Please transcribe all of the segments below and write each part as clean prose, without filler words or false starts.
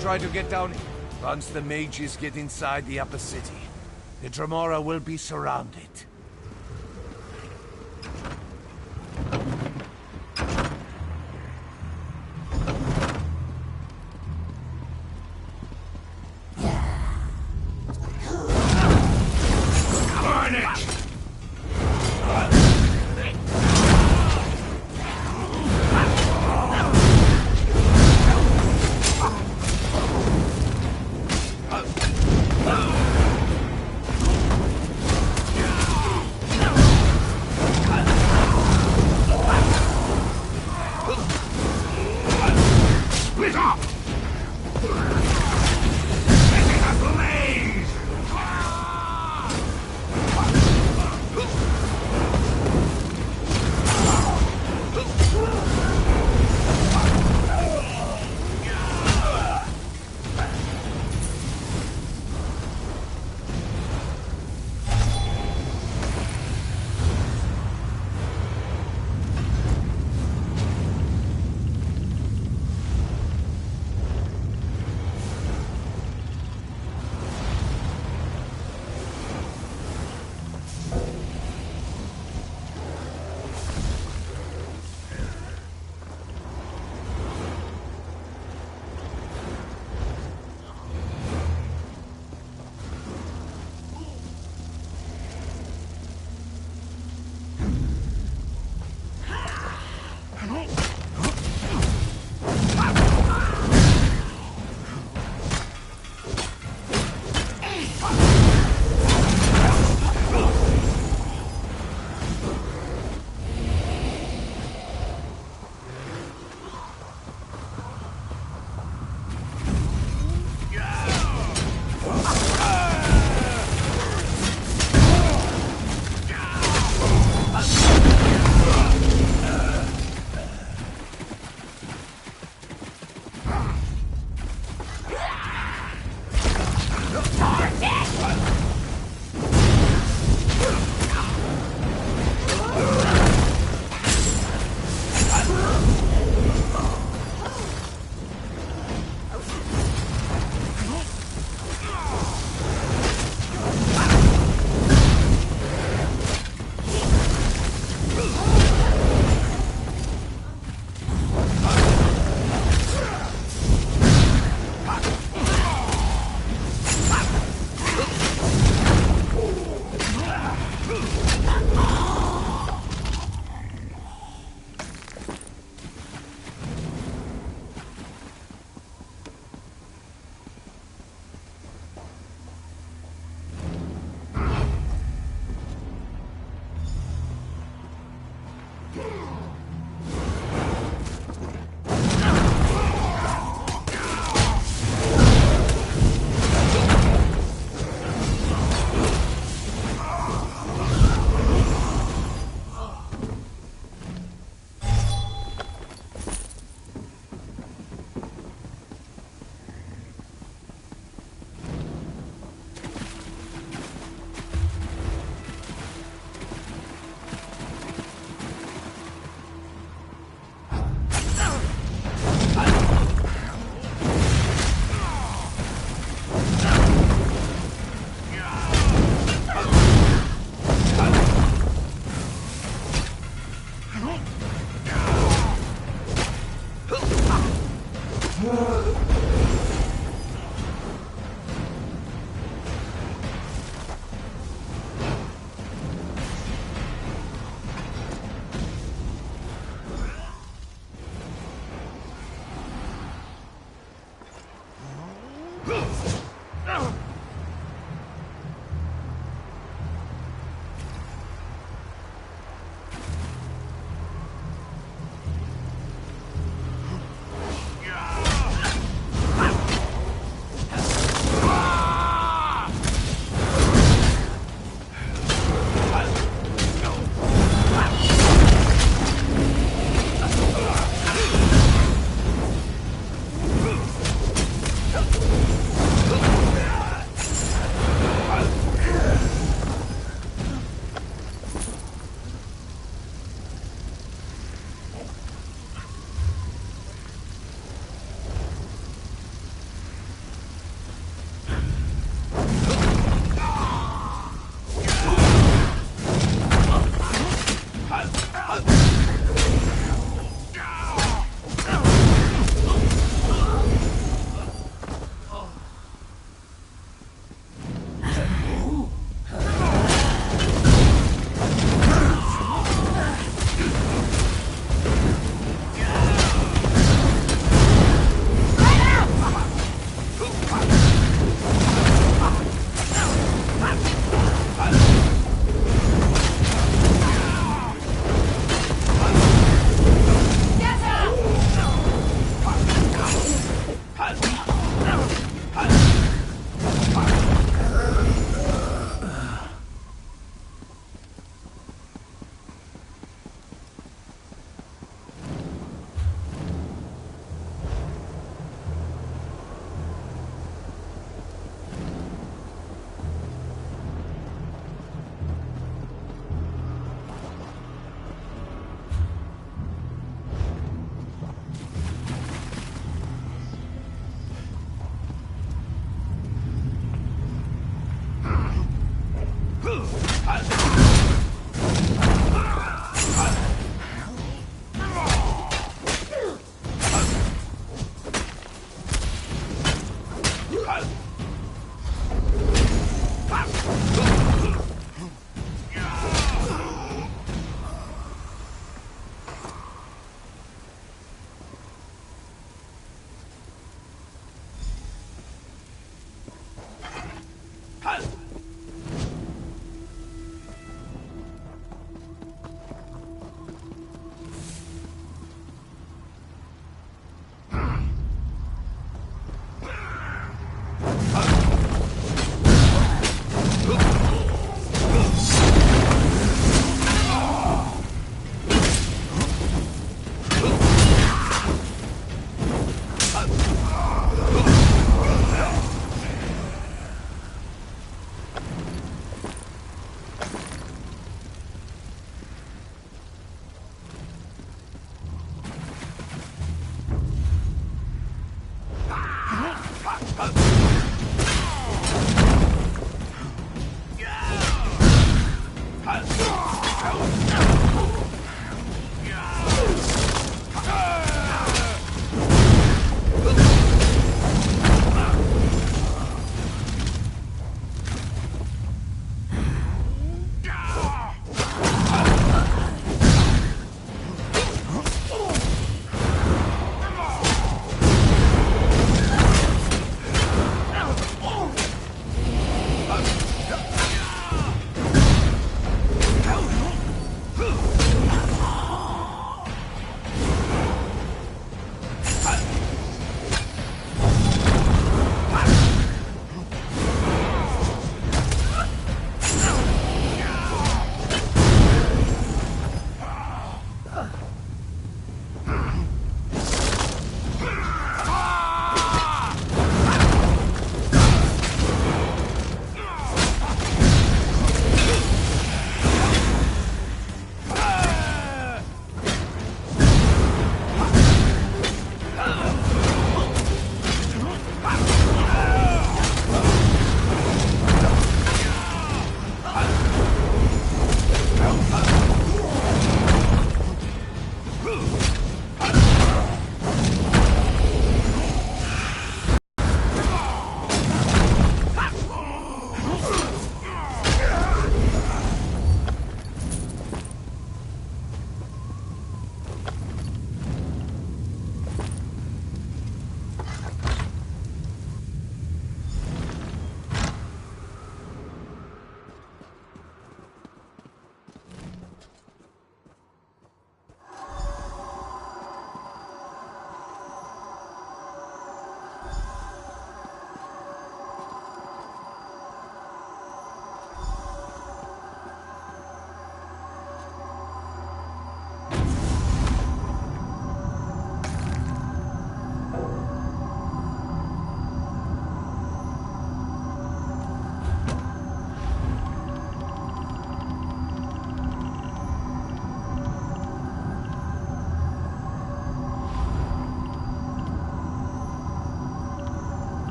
Try to get down here. Once the mages get inside the upper city, the Dremora will be surrounded. Yeah!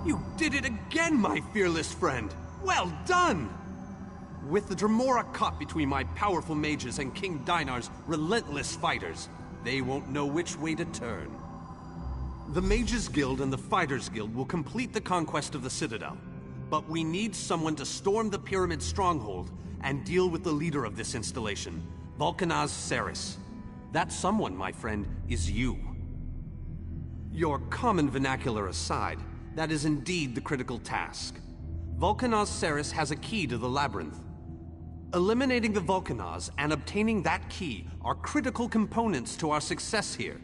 You did it again, my fearless friend! Well done! With the Dremora caught between my powerful mages and King Dinar's relentless fighters, they won't know which way to turn. The Mages Guild and the Fighters Guild will complete the conquest of the Citadel, but we need someone to storm the Pyramid Stronghold and deal with the leader of this installation, Vulcanaz Ceres. That someone, my friend, is you. Your common vernacular aside, that is indeed the critical task. Vulcanaz Ceres has a key to the labyrinth. Eliminating the Vulcanaz and obtaining that key are critical components to our success here.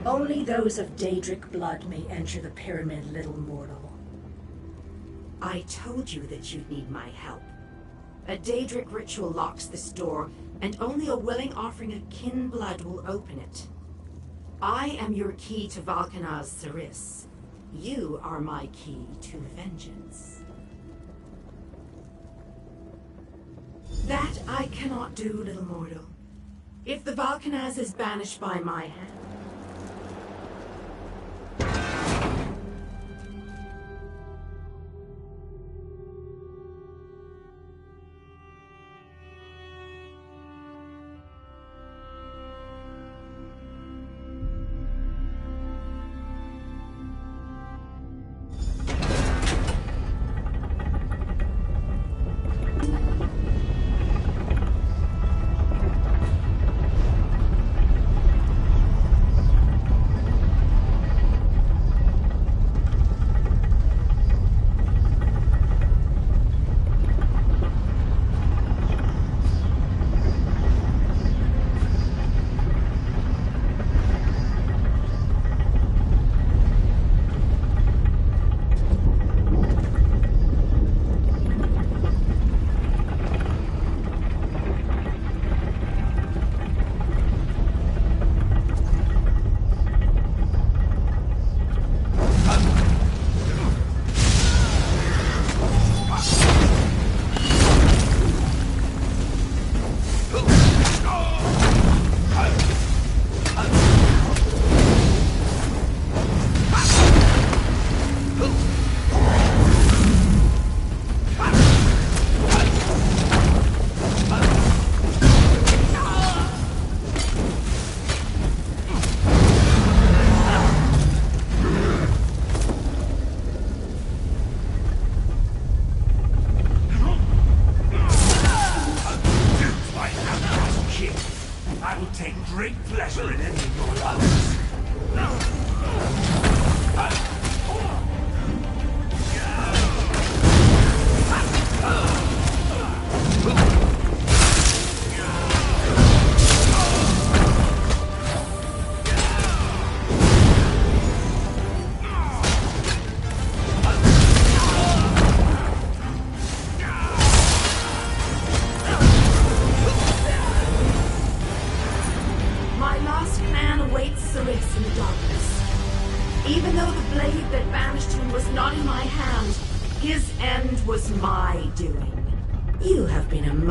Only those of Daedric blood may enter the pyramid, little mortal. I told you that you'd need my help. A Daedric ritual locks this door, and only a willing offering of kin blood will open it. I am your key to Vulcanaz Ceres. You are my key to vengeance. That I cannot do, little mortal. If the Vulcanaz is banished by my hand,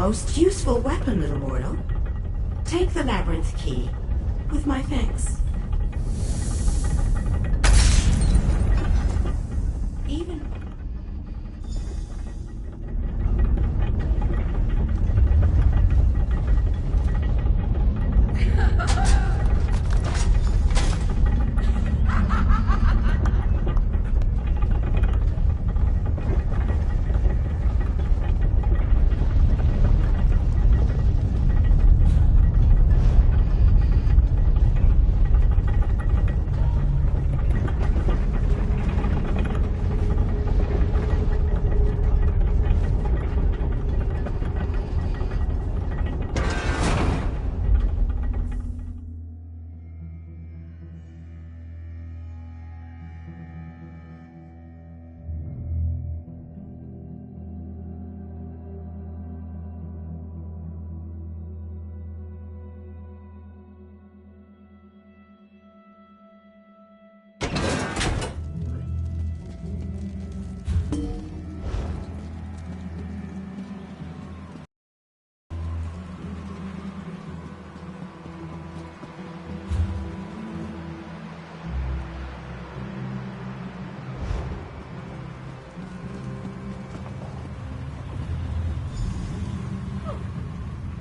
most useful weapon, little mortal. Take the labyrinth key, with my thanks. Even...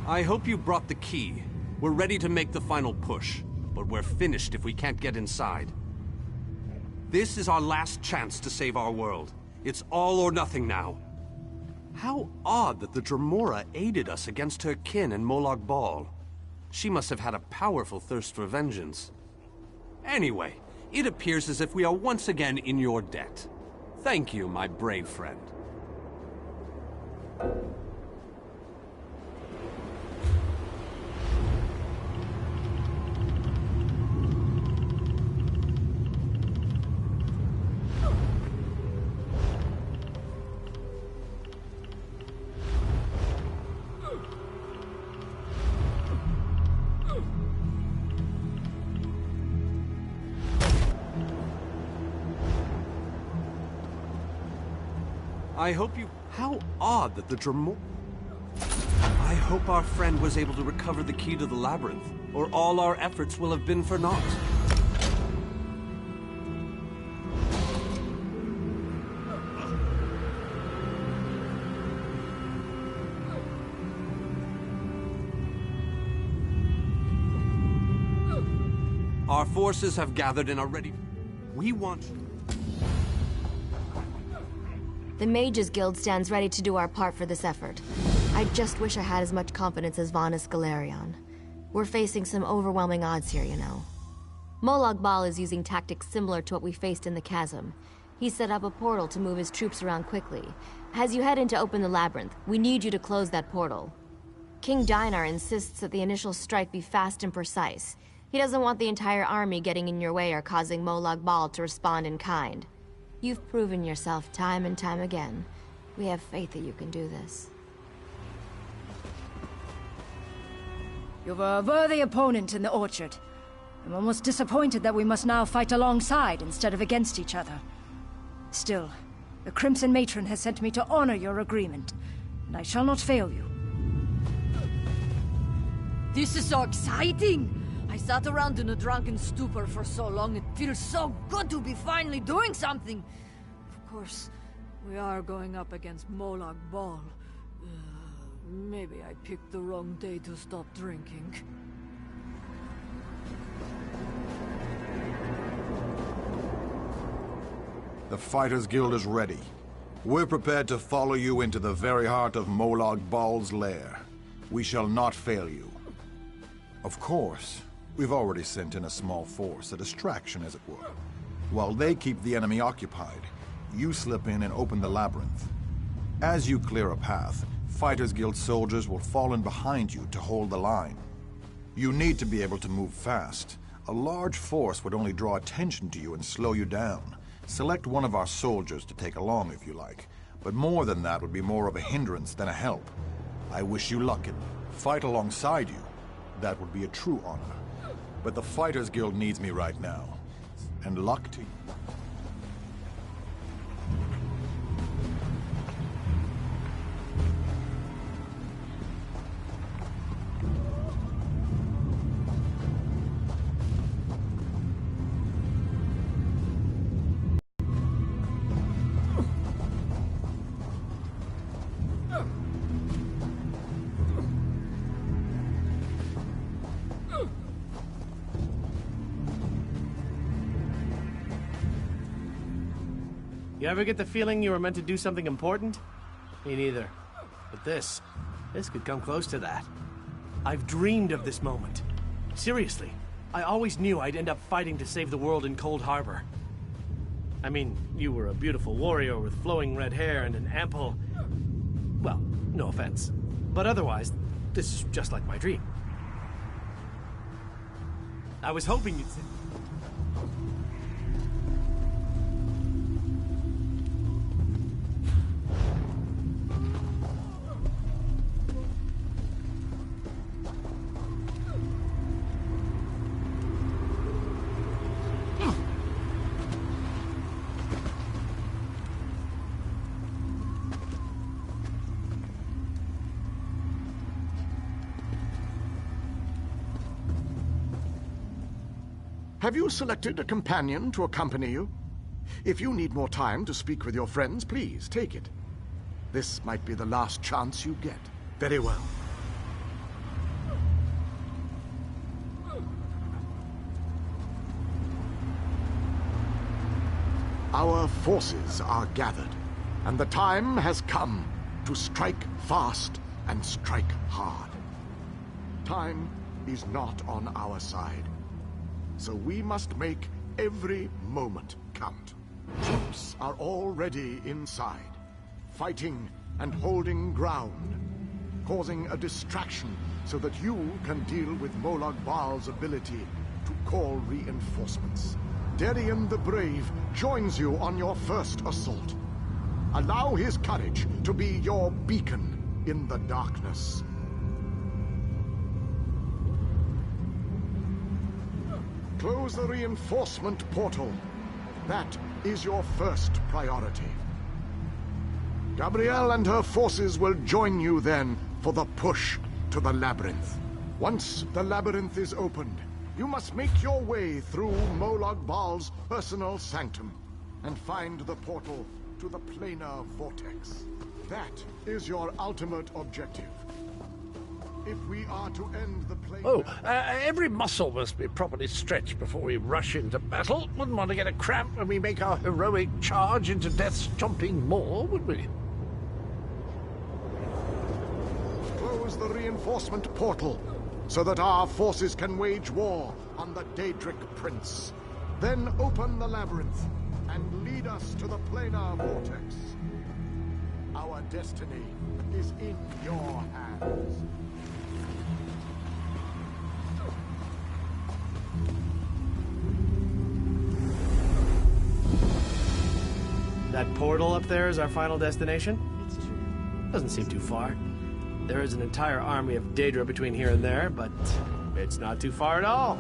I hope you brought the key. We're ready to make the final push, but we're finished if we can't get inside. This is our last chance to save our world. It's all or nothing now. How odd that the Dremora aided us against her kin in Molag Bal. She must have had a powerful thirst for vengeance. Anyway, it appears as if we are once again in your debt. Thank you, my brave friend. I hope you... How odd that the Dremora... I hope our friend was able to recover the key to the labyrinth, or all our efforts will have been for naught. Our forces have gathered and are ready. We want... The Mages Guild stands ready to do our part for this effort. I just wish I had as much confidence as Vanus Galerion. We're facing some overwhelming odds here, you know. Molag Bal is using tactics similar to what we faced in the chasm. He set up a portal to move his troops around quickly. As you head in to open the labyrinth, we need you to close that portal. King Dinar insists that the initial strike be fast and precise. He doesn't want the entire army getting in your way or causing Molag Bal to respond in kind. You've proven yourself time and time again. We have faith that you can do this. You've a worthy opponent in the Orchard. I'm almost disappointed that we must now fight alongside instead of against each other. Still, the Crimson Matron has sent me to honor your agreement, and I shall not fail you. This is so exciting! I sat around in a drunken stupor for so long, it feels so good to be finally doing something! Of course, we are going up against Molag Bal. Maybe I picked the wrong day to stop drinking. The Fighters Guild is ready. We're prepared to follow you into the very heart of Molag Bal's lair. We shall not fail you. Of course, we've already sent in a small force, a distraction as it were. While they keep the enemy occupied, you slip in and open the labyrinth. As you clear a path, Fighters Guild soldiers will fall in behind you to hold the line. You need to be able to move fast. A large force would only draw attention to you and slow you down. Select one of our soldiers to take along if you like, but more than that would be more of a hindrance than a help. I wish you luck and fight alongside you. That would be a true honor. But the Fighters Guild needs me right now. And luck to you. You ever get the feeling you were meant to do something important? Me neither. But this could come close to that. I've dreamed of this moment. Seriously, I always knew I'd end up fighting to save the world in Coldharbour. I mean, you were a beautiful warrior with flowing red hair and an ample... Well, no offense. But otherwise, this is just like my dream. I was hoping you'd say... Have you selected a companion to accompany you? If you need more time to speak with your friends, please take it. This might be the last chance you get. Very well. Our forces are gathered, and the time has come to strike fast and strike hard. Time is not on our side, so we must make every moment count. Troops are already inside, fighting and holding ground, causing a distraction so that you can deal with Molag Bal's ability to call reinforcements. Darien the Brave joins you on your first assault. Allow his courage to be your beacon in the darkness. Close the reinforcement portal. That is your first priority. Gabrielle and her forces will join you then for the push to the labyrinth. Once the labyrinth is opened, you must make your way through Molag Bal's personal sanctum and find the portal to the planar vortex. That is your ultimate objective. If we are to end the planar... Every muscle must be properly stretched before we rush into battle. Wouldn't want to get a cramp when we make our heroic charge into Death's chomping maw, would we? Close the reinforcement portal so that our forces can wage war on the Daedric Prince. Then open the labyrinth and lead us to the planar vortex. Our destiny is in your hands. That portal up there is our final destination? Doesn't seem too far. There is an entire army of Daedra between here and there, but it's not too far at all.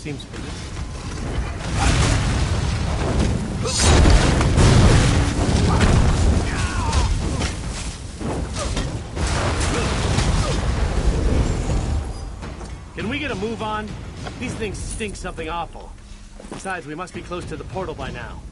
seems familiar. Can we get a move on? These things stink something awful. Besides, we must be close to the portal by now.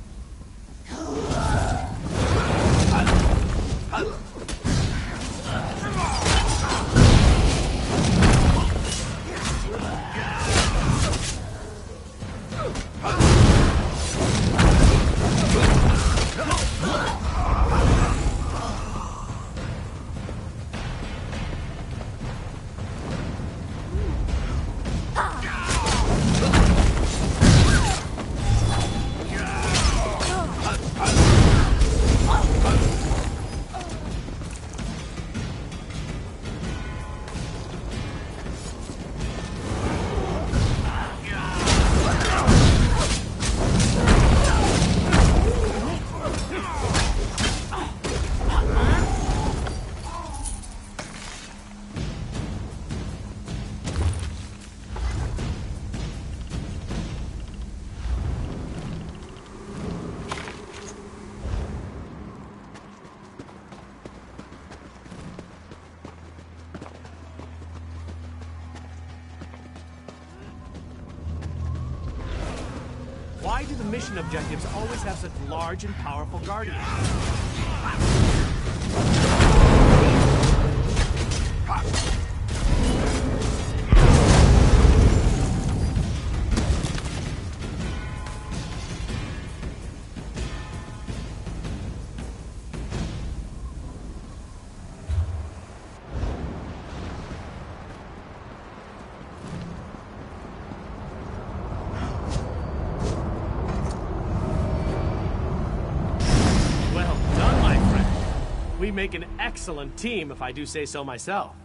Why do the mission objectives always have such large and powerful guardians? We make an excellent team, if I do say so myself.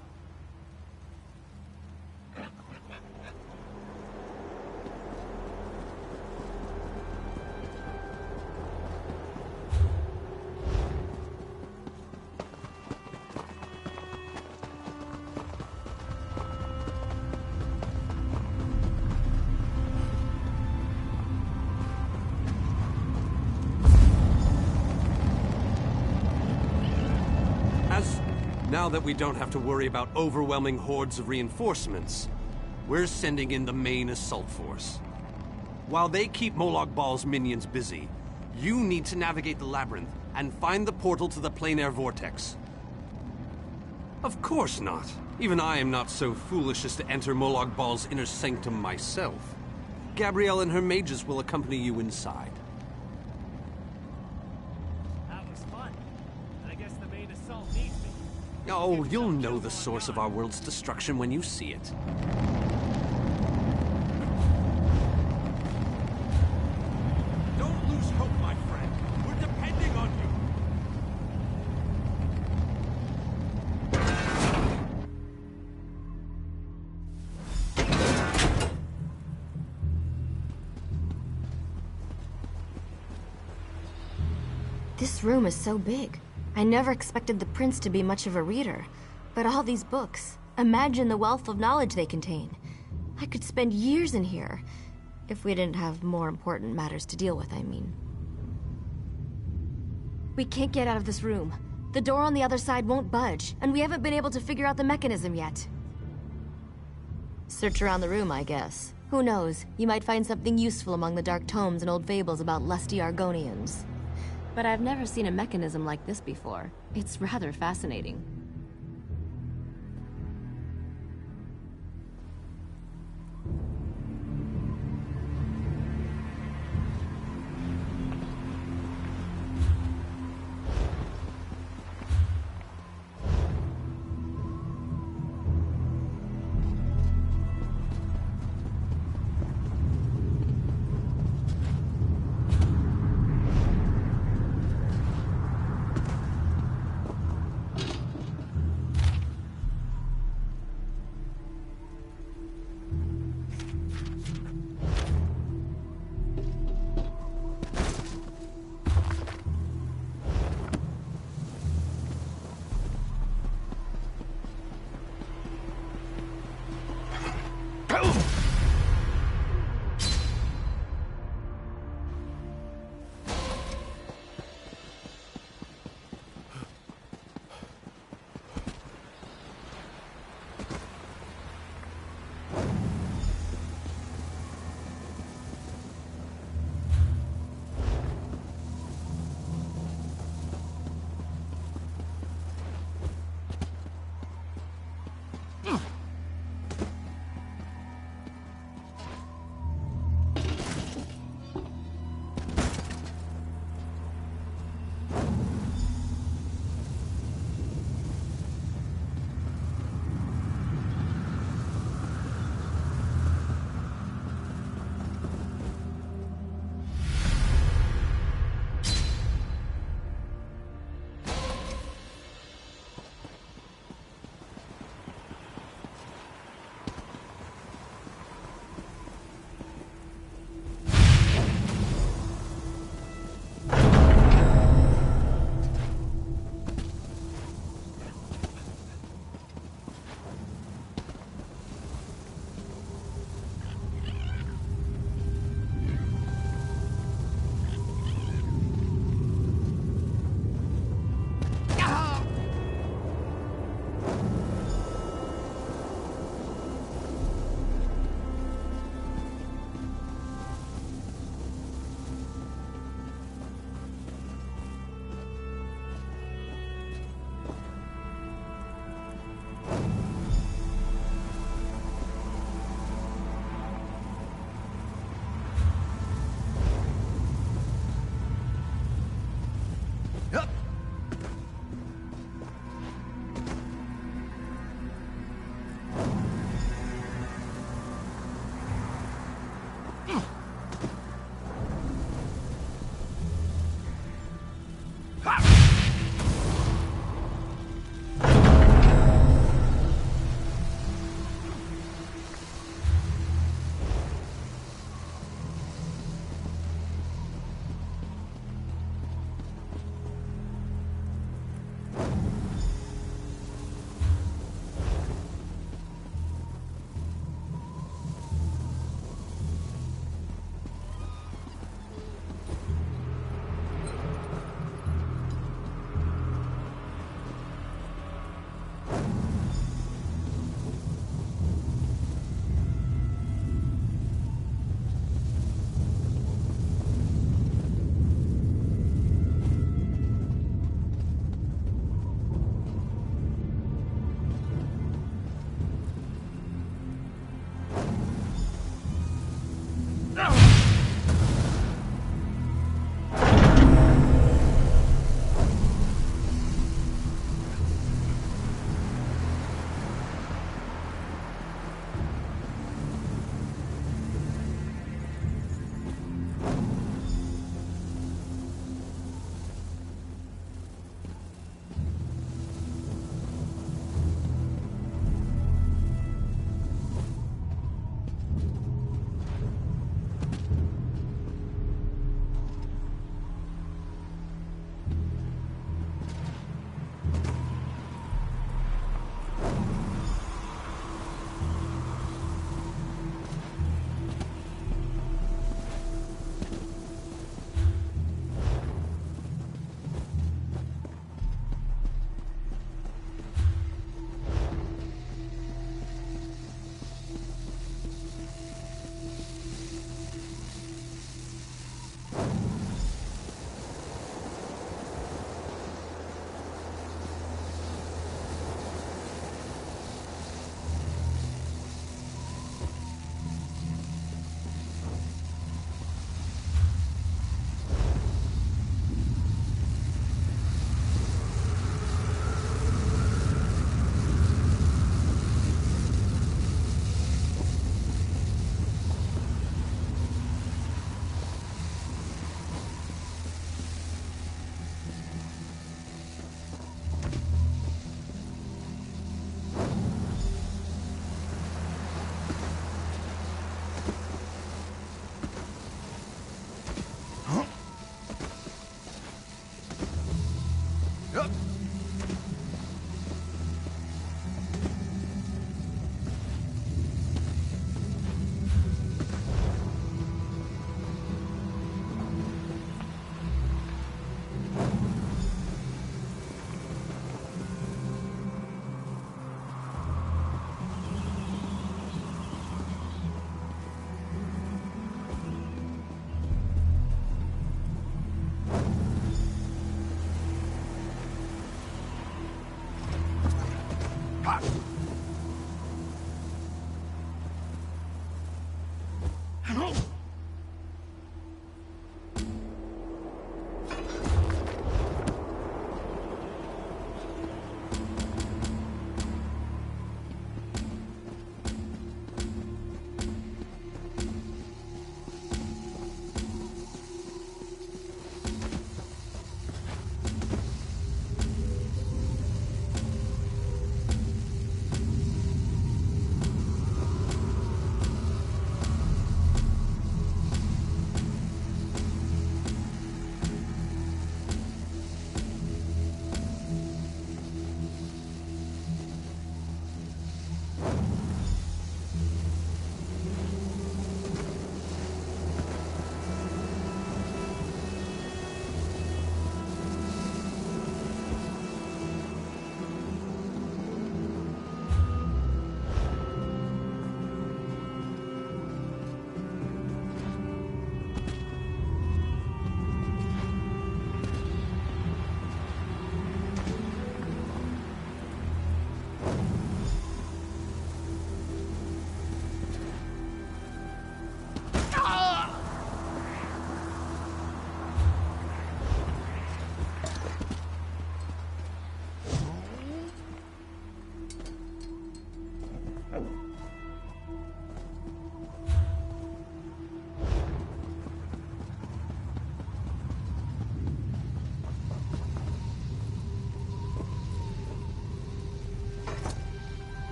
Now that we don't have to worry about overwhelming hordes of reinforcements, we're sending in the main assault force. While they keep Molag Bal's minions busy, you need to navigate the labyrinth and find the portal to the plein air vortex. Of course not. Even I am not so foolish as to enter Molag Bal's inner sanctum myself. Gabrielle and her mages will accompany you inside. Oh, you'll know the source of our world's destruction when you see it. Don't lose hope, my friend. We're depending on you. This room is so big. I never expected the prince to be much of a reader, but all these books, imagine the wealth of knowledge they contain. I could spend years in here, if we didn't have more important matters to deal with, I mean. We can't get out of this room. The door on the other side won't budge, and we haven't been able to figure out the mechanism yet. Search around the room, I guess. Who knows, you might find something useful among the dark tomes and old fables about lusty Argonians. But I've never seen a mechanism like this before. It's rather fascinating.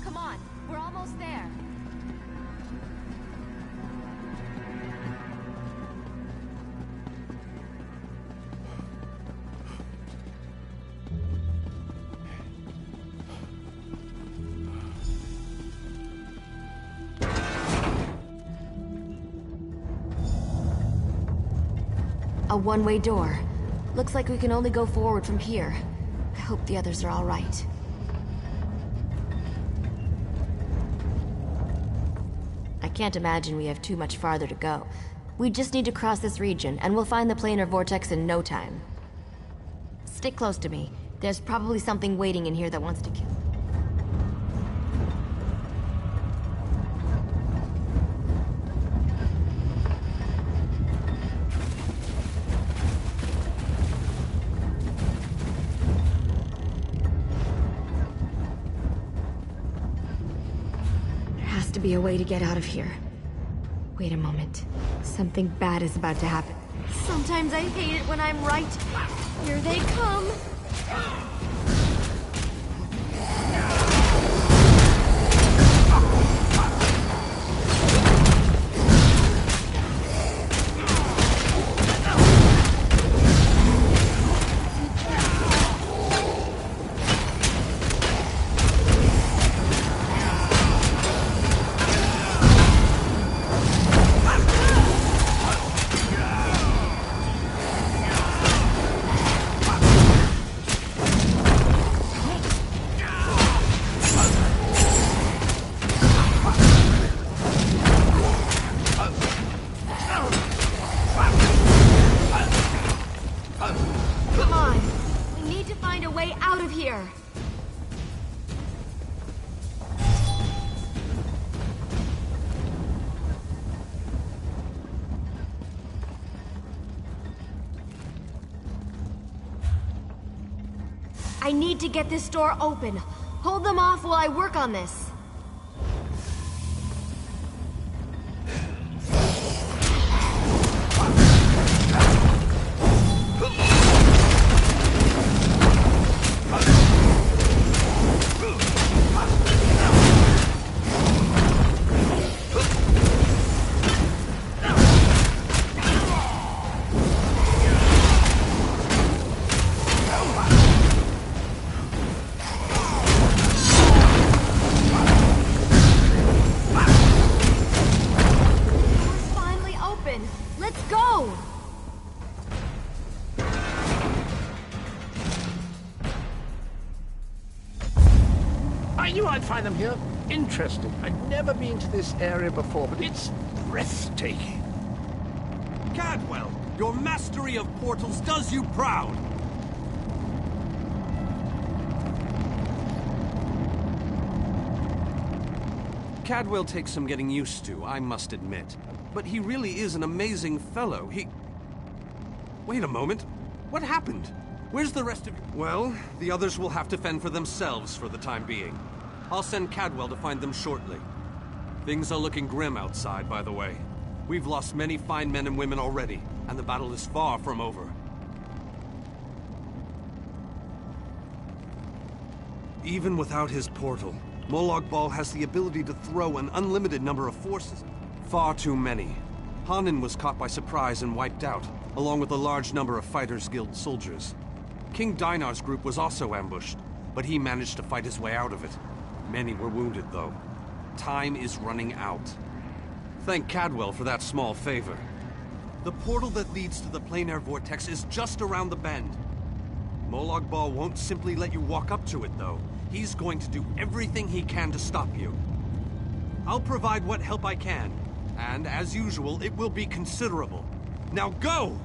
Come on, we're almost there. A one-way door. Looks like we can only go forward from here. I hope the others are all right. I can't imagine we have too much farther to go. We just need to cross this region, and we'll find the planar vortex in no time. Stick close to me. There's probably something waiting in here that wants to kill. To be a way to get out of here. Wait a moment. Something bad is about to happen. Sometimes I hate it when I'm right. Here they come. I need to get this door open. Hold them off while I work on this. Find them here interesting. I've never been to this area before, but it's breathtaking. Cadwell, your mastery of portals does you proud. Cadwell takes some getting used to, I must admit. But he really is an amazing fellow. Wait a moment. What happened? Where's the rest of you? Well, the others will have to fend for themselves for the time being. I'll send Cadwell to find them shortly. Things are looking grim outside, by the way. We've lost many fine men and women already, and the battle is far from over. Even without his portal, Molag Bal has the ability to throw an unlimited number of forces. Far too many. Hanan was caught by surprise and wiped out, along with a large number of Fighters Guild soldiers. King Dinar's group was also ambushed, but he managed to fight his way out of it. Many were wounded, though. Time is running out. Thank Cadwell for that small favor. The portal that leads to the planar vortex is just around the bend. Molag Bal won't simply let you walk up to it, though. He's going to do everything he can to stop you. I'll provide what help I can, And as usual, it will be considerable. Now go!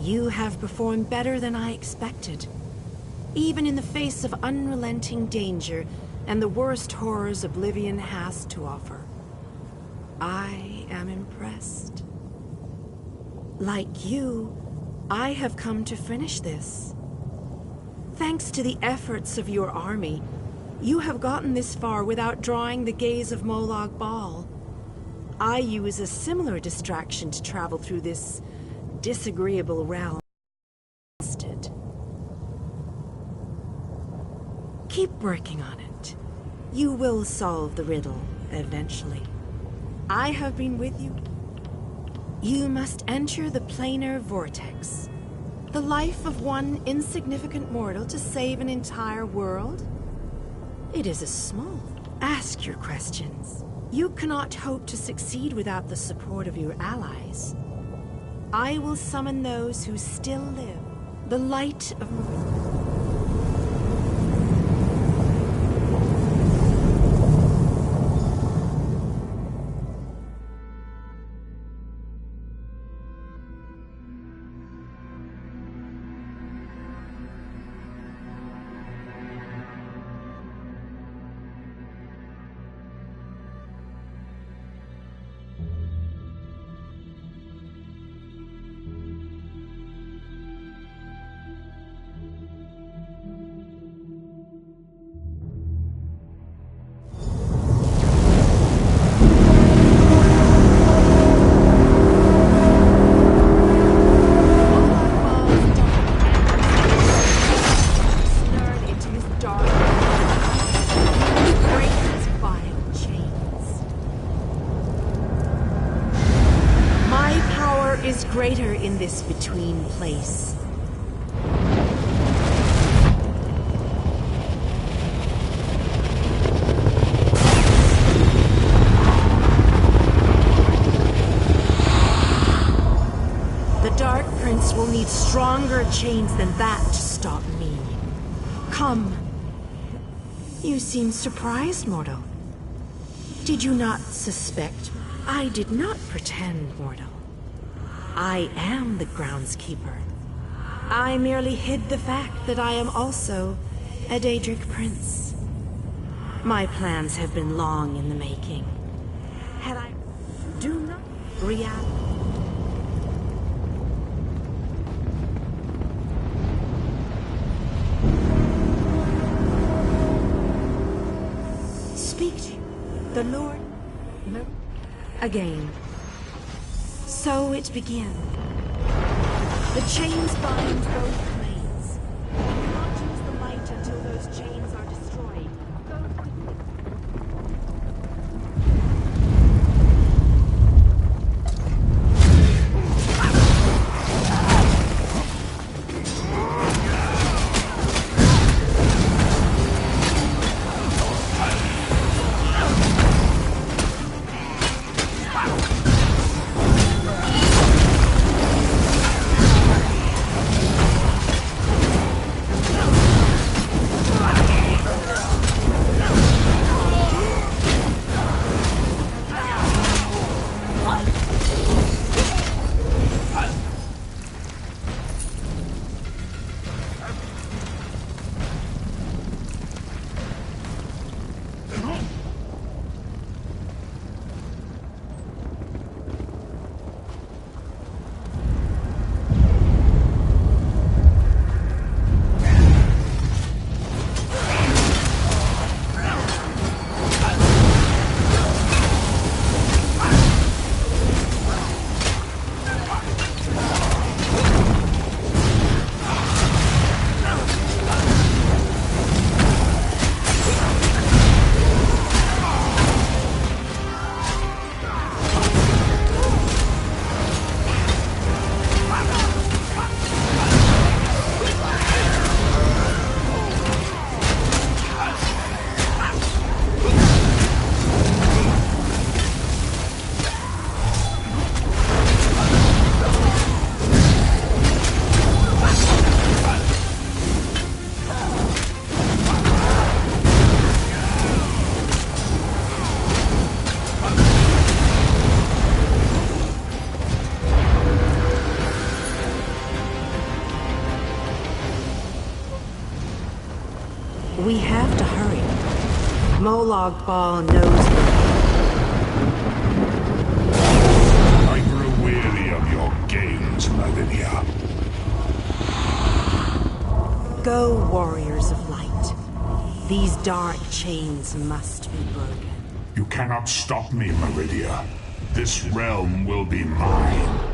You have performed better than I expected. Even in the face of unrelenting danger and the worst horrors Oblivion has to offer. I am impressed. Like you, I have come to finish this. Thanks to the efforts of your army, you have gotten this far without drawing the gaze of Molag Bal. I use a similar distraction to travel through this disagreeable realm. Keep working on it. You will solve the riddle eventually. I have been with you. You must enter the planar vortex. The life of one insignificant mortal to save an entire world? It is a small. Ask your questions. You cannot hope to succeed without the support of your allies. I will summon those who still live. The light of Marine. greater in this between place. The Dark Prince will need stronger chains than that to stop me. Come. You seem surprised, mortal. Did you not suspect? I did not pretend, mortal. I am the groundskeeper. I merely hid the fact that I am also a Daedric prince. My plans have been long in the making. Had I... do not react... Speak to the Lord... No. Again. So it began. The chains bind both planes. We cannot use the light until those chains are destroyed. Go quickly. We have to hurry. Molag Bal knows me. I grow weary of your games, Lavinia. Go, warriors of light. These dark chains must be broken. You cannot stop me, Meridia. This realm will be mine.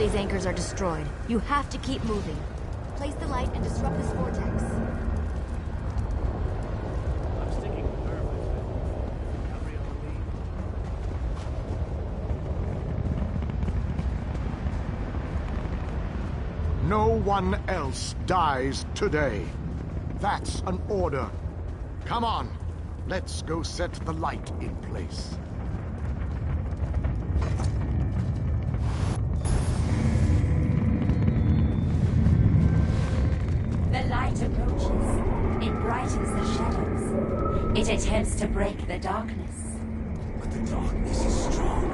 these anchors are destroyed. You have to keep moving. Place the light and disrupt this vortex. I'm sticking with her, my friend. Gabrielle Lee. No one else dies today. That's an order. Come on, let's go set the light in place. The light approaches. It brightens the shadows. It attempts to break the darkness. But the darkness is strong.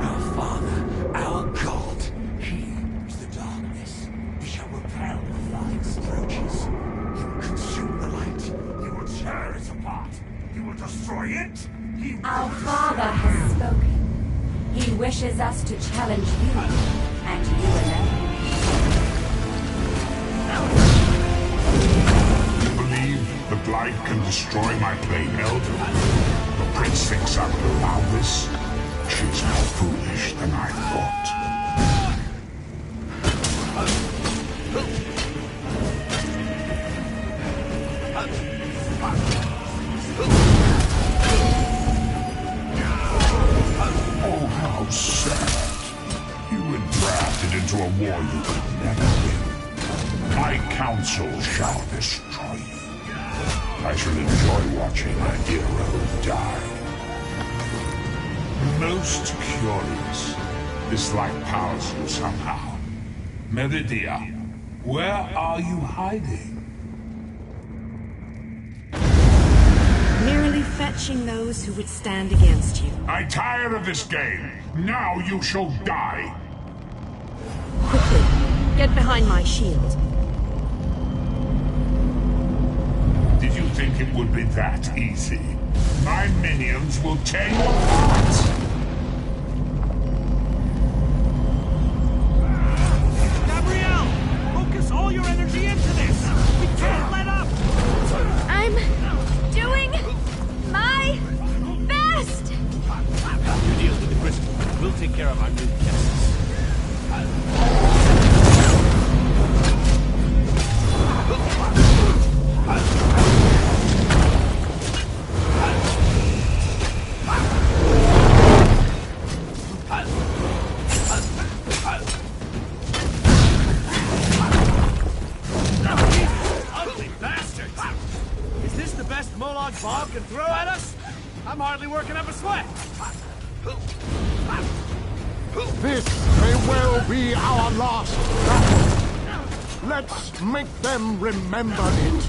Our Father, our God, He is the darkness. He shall repel the light's approaches. He will consume the light. He will tear it apart. He will destroy it. He will Our Father has spoken. He wishes us to challenge you, and you alone. You believe the Blight can destroy my plane elder? The Prince thinks I will allow this? She's more foolish than I thought. Oh, how sad. You were drafted into a war you could never win. My counsel shall destroy you. I shall enjoy watching my hero die. Most curious. This light powers you somehow. Meridia, where are you hiding? Merely fetching those who would stand against you. I'm tired of this game. Now you shall die. Quickly, get behind my shield. Did you think it would be that easy? My minions will tear you apart. Gabrielle! Focus all your energy into this! We can't let up! I'm doing my best! You deal with the crystal. We'll take care of our new guests. Ugly bastards! Is this the best Molag Bob can throw at us? I'm hardly working up a sweat! This may well be our last battle. Let's make them remember it.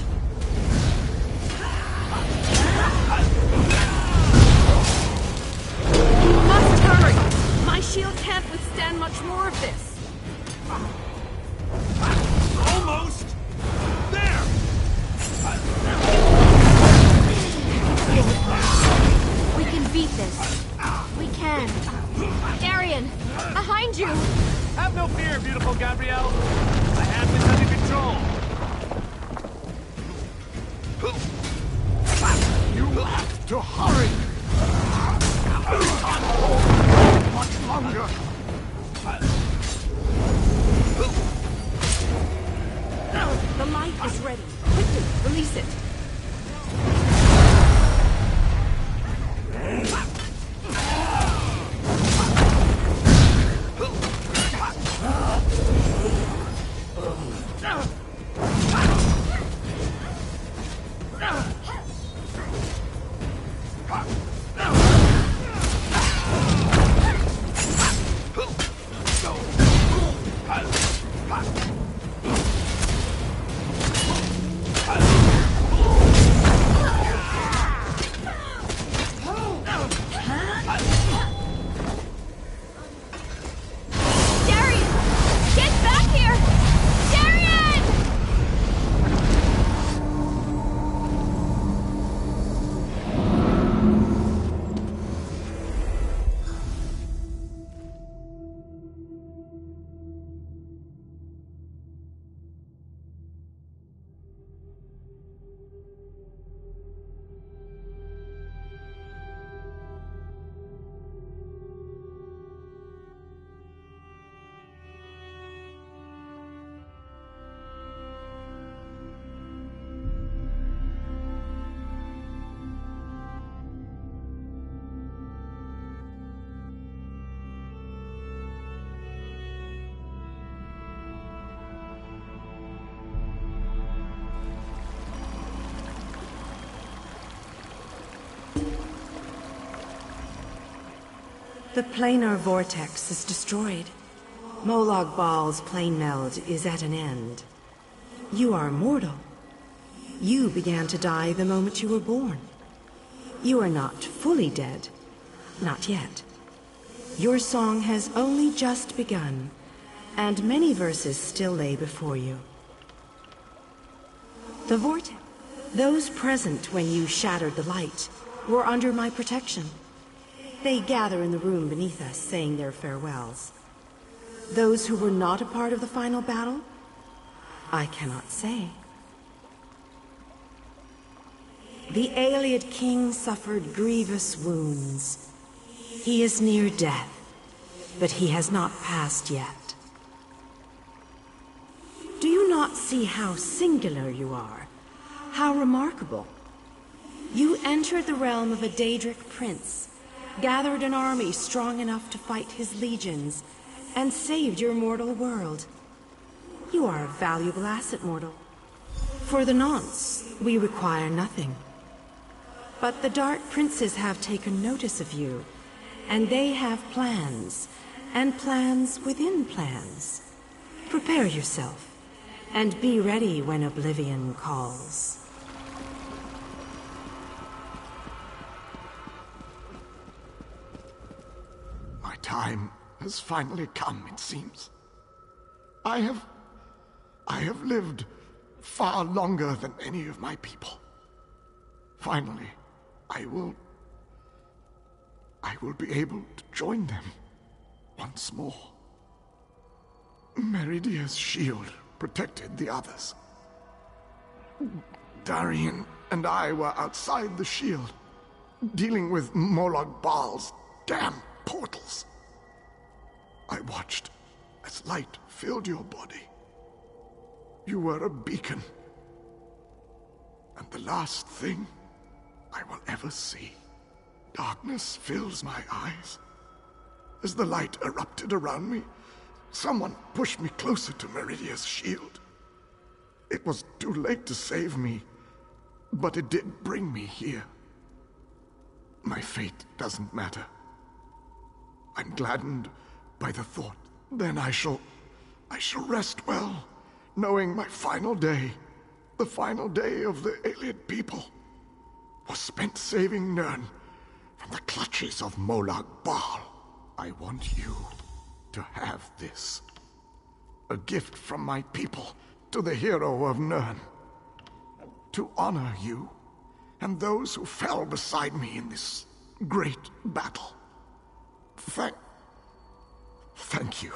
You must hurry! My shield can't withstand much more of this. Almost! There! We can beat this. We can. Darian, behind you! Have no fear, beautiful Gabrielle. I have this under control. You have to hurry. Can't hold much longer. The light is ready. Quickly, release it. The planar vortex is destroyed. Molag Bal's plane meld is at an end. You are mortal. You began to die the moment you were born. You are not fully dead. Not yet. Your song has only just begun, and many verses still lay before you. The vortex. Those present when you shattered the light were under my protection. They gather in the room beneath us, saying their farewells. Those who were not a part of the final battle, I cannot say. The Ayleid king suffered grievous wounds. He is near death, but he has not passed yet. Do you not see how singular you are? How remarkable. You entered the realm of a Daedric prince, gathered an army strong enough to fight his legions, and saved your mortal world. You are a valuable asset, mortal. For the nonce, we require nothing. But the Dark Princes have taken notice of you, and they have plans, and plans within plans. Prepare yourself, and be ready when oblivion calls. My time has finally come, it seems. I have lived far longer than any of my people. Finally, I will be able to join them once more. Meridia's shield protected the others. Darian and I were outside the shield, dealing with Molag Bal's damn portals. I watched as light filled your body. You were a beacon. And the last thing I will ever see. Darkness fills my eyes. As the light erupted around me, someone pushed me closer to Meridia's shield. It was too late to save me, but it did bring me here. My fate doesn't matter. I'm gladdened by the thought. Then I shall rest well, knowing my final day, the final day of the Ayleid people, was spent saving Nirn from the clutches of Molag Bal. I want you to have this. A gift from my people to the hero of Nirn. To honor you and those who fell beside me in this great battle. Thank you.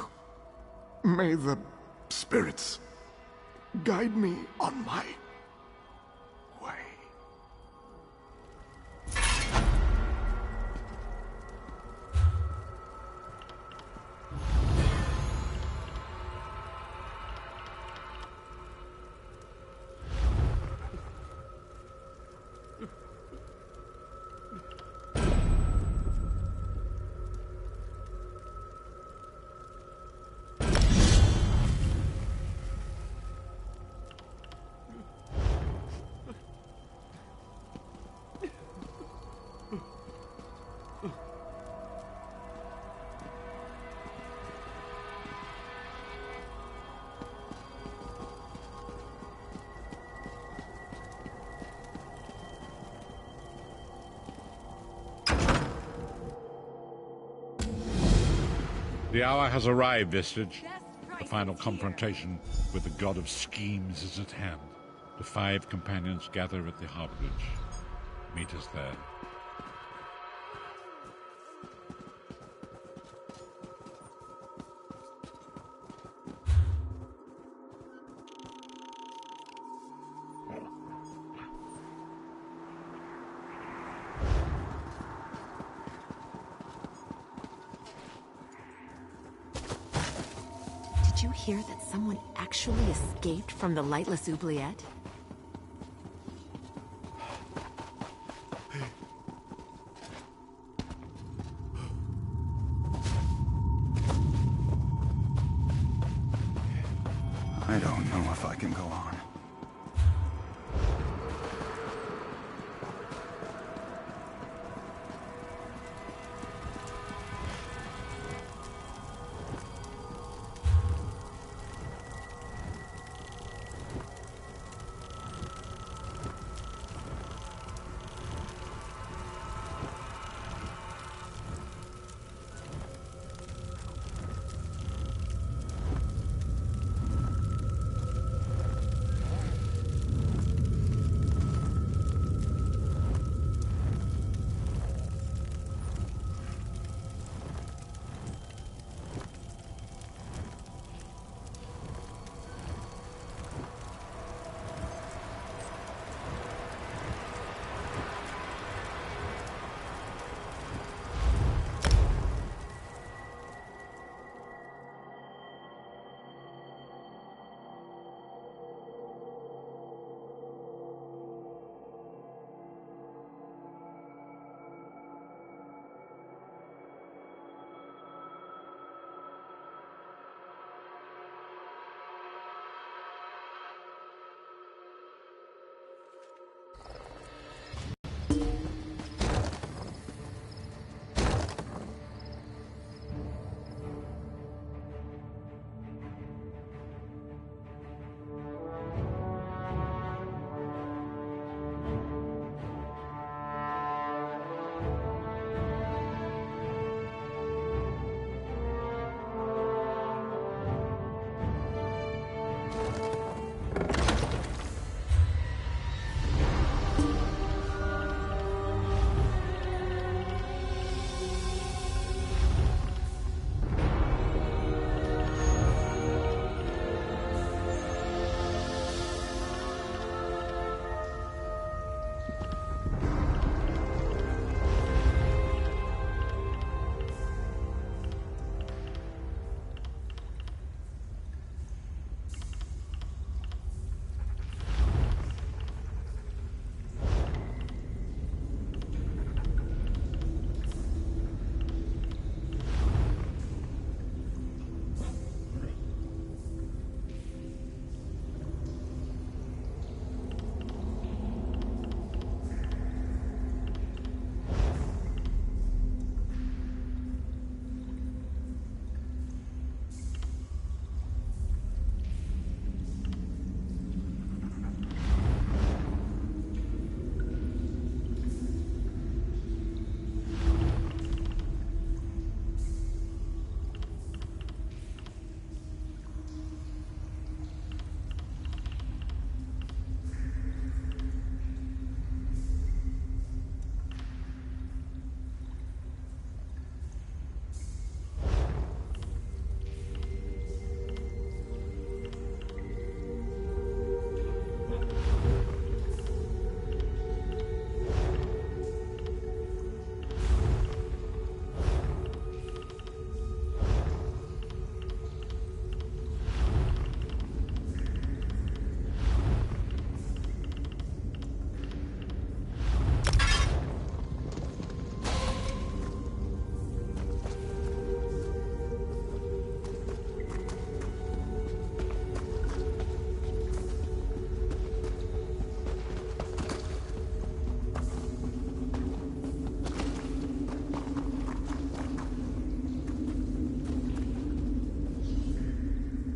May the spirits guide me on my way. The hour has arrived, Vestige. The final confrontation with the god of schemes is at hand. The 5 companions gather at the harborage. Meet us there. Did you hear that someone actually escaped from the lightless oubliette? I don't know if I can go on.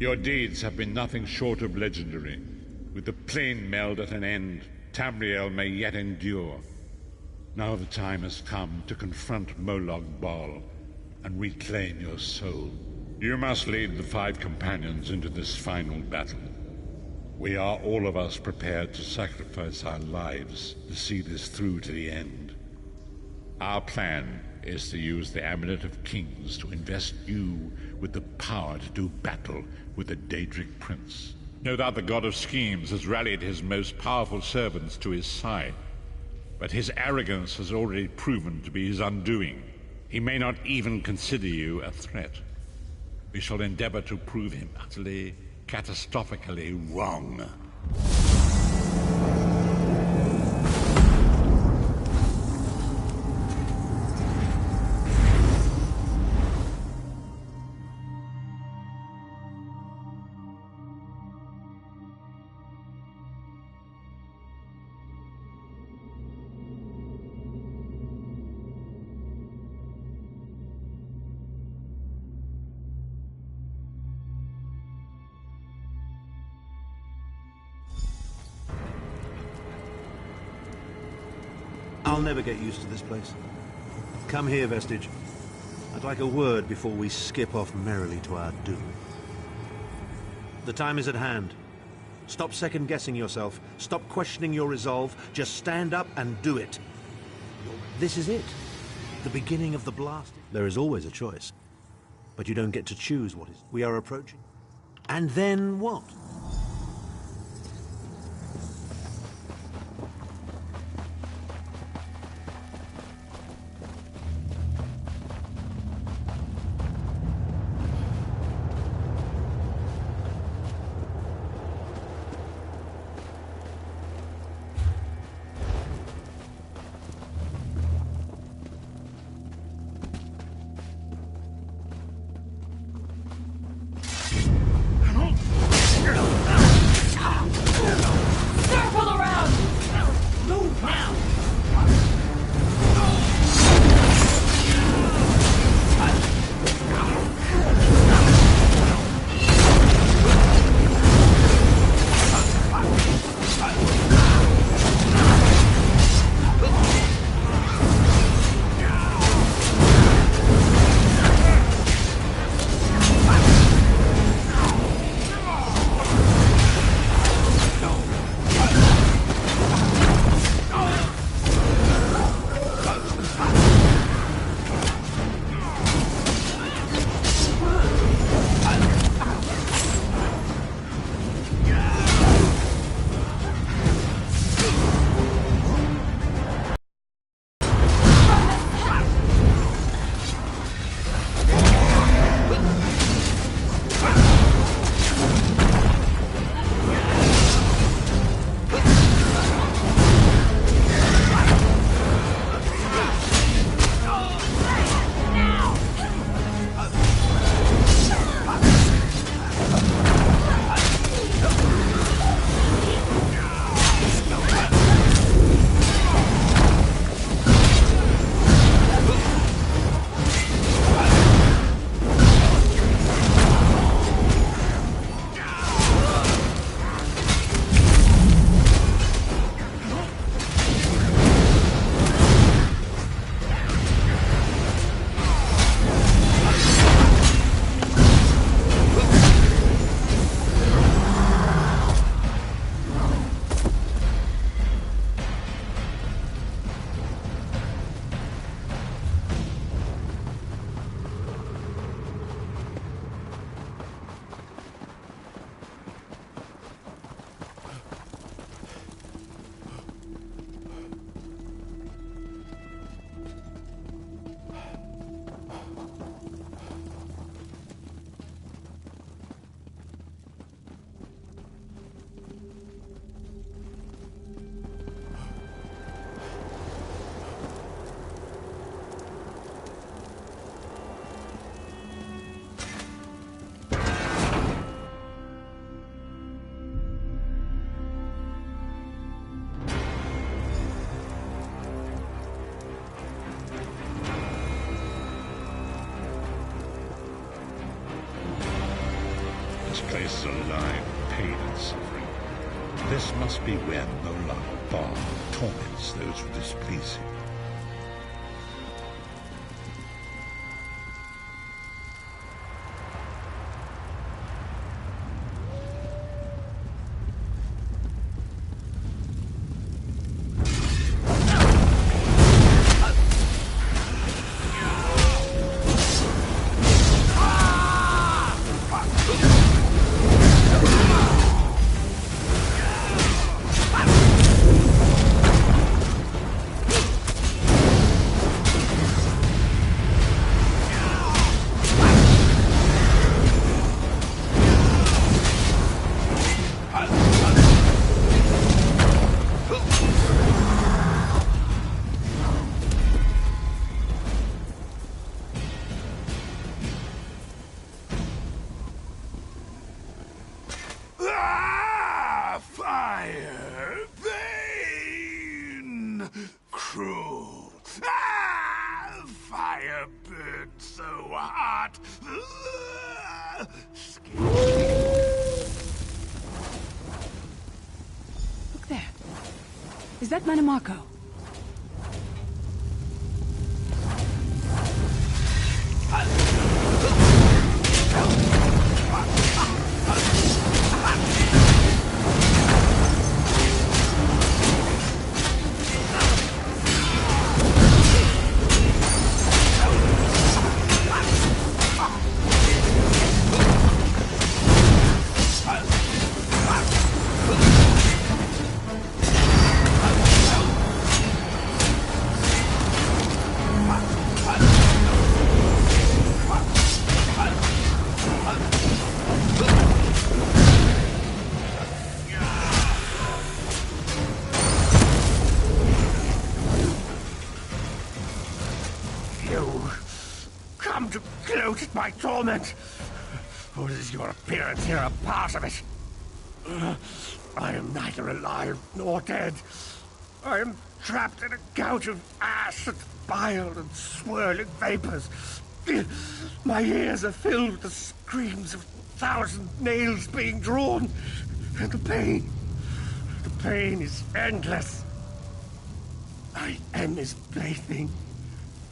Your deeds have been nothing short of legendary. With the plane meld at an end, Tamriel may yet endure. Now the time has come to confront Molag Bal and reclaim your soul. You must lead the 5 companions into this final battle. We are all of us prepared to sacrifice our lives to see this through to the end. Our plan is to use the Amulet of Kings to invest you with the power to do battle with the Daedric Prince. No doubt the God of Schemes has rallied his most powerful servants to his side, but his arrogance has already proven to be his undoing. He may not even consider you a threat. We shall endeavor to prove him utterly, catastrophically wrong. I'll never get used to this place. Come here, Vestige. I'd like a word before we skip off merrily to our doom. The time is at hand. Stop second-guessing yourself. Stop questioning your resolve. Just stand up and do it. This is it. The beginning of the blast. There is always a choice. But you don't get to choose what is. We are approaching. And then what? place alive, pain and suffering. This must be where LilBumbum torments those who displease him. Fire burns so hot. Look there. Is that Manamako? Come to gloat at my torment, or is your appearance here a part of it? I am neither alive nor dead. I am trapped in a gouge of ash and bile and swirling vapors. My ears are filled with the screams of 1,000 nails being drawn, and the pain is endless. I am his plaything,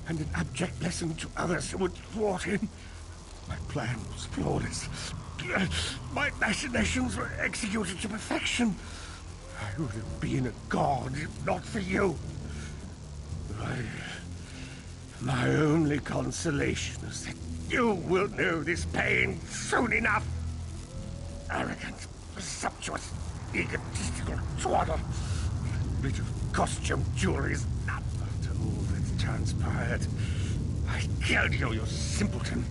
and an abject lesson to others who would thwart him. My plan was flawless. My machinations were executed to perfection. I would have been a god if not for you. My only consolation is that you will know this pain soon enough. Arrogant, presumptuous, egotistical twaddle. Bit of costume jewelry is not after all that's transpired. I killed you, you simpleton.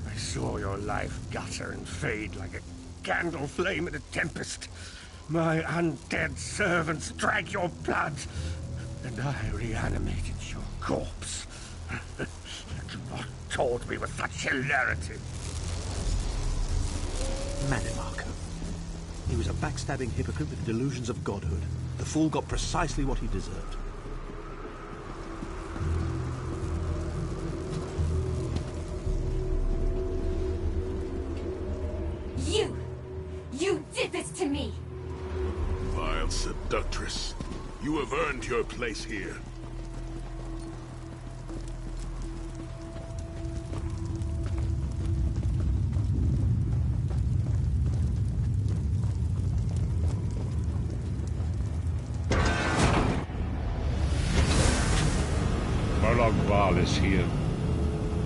I saw your life gutter and fade like a candle flame in a tempest. My undead servants drank your blood, and I reanimated your corpse. What told me with such hilarity? Manamako. He was a backstabbing hypocrite with delusions of godhood. The fool got precisely what he deserved. You did this to me! Vile seductress. You have earned your place here. LilBumbum is here.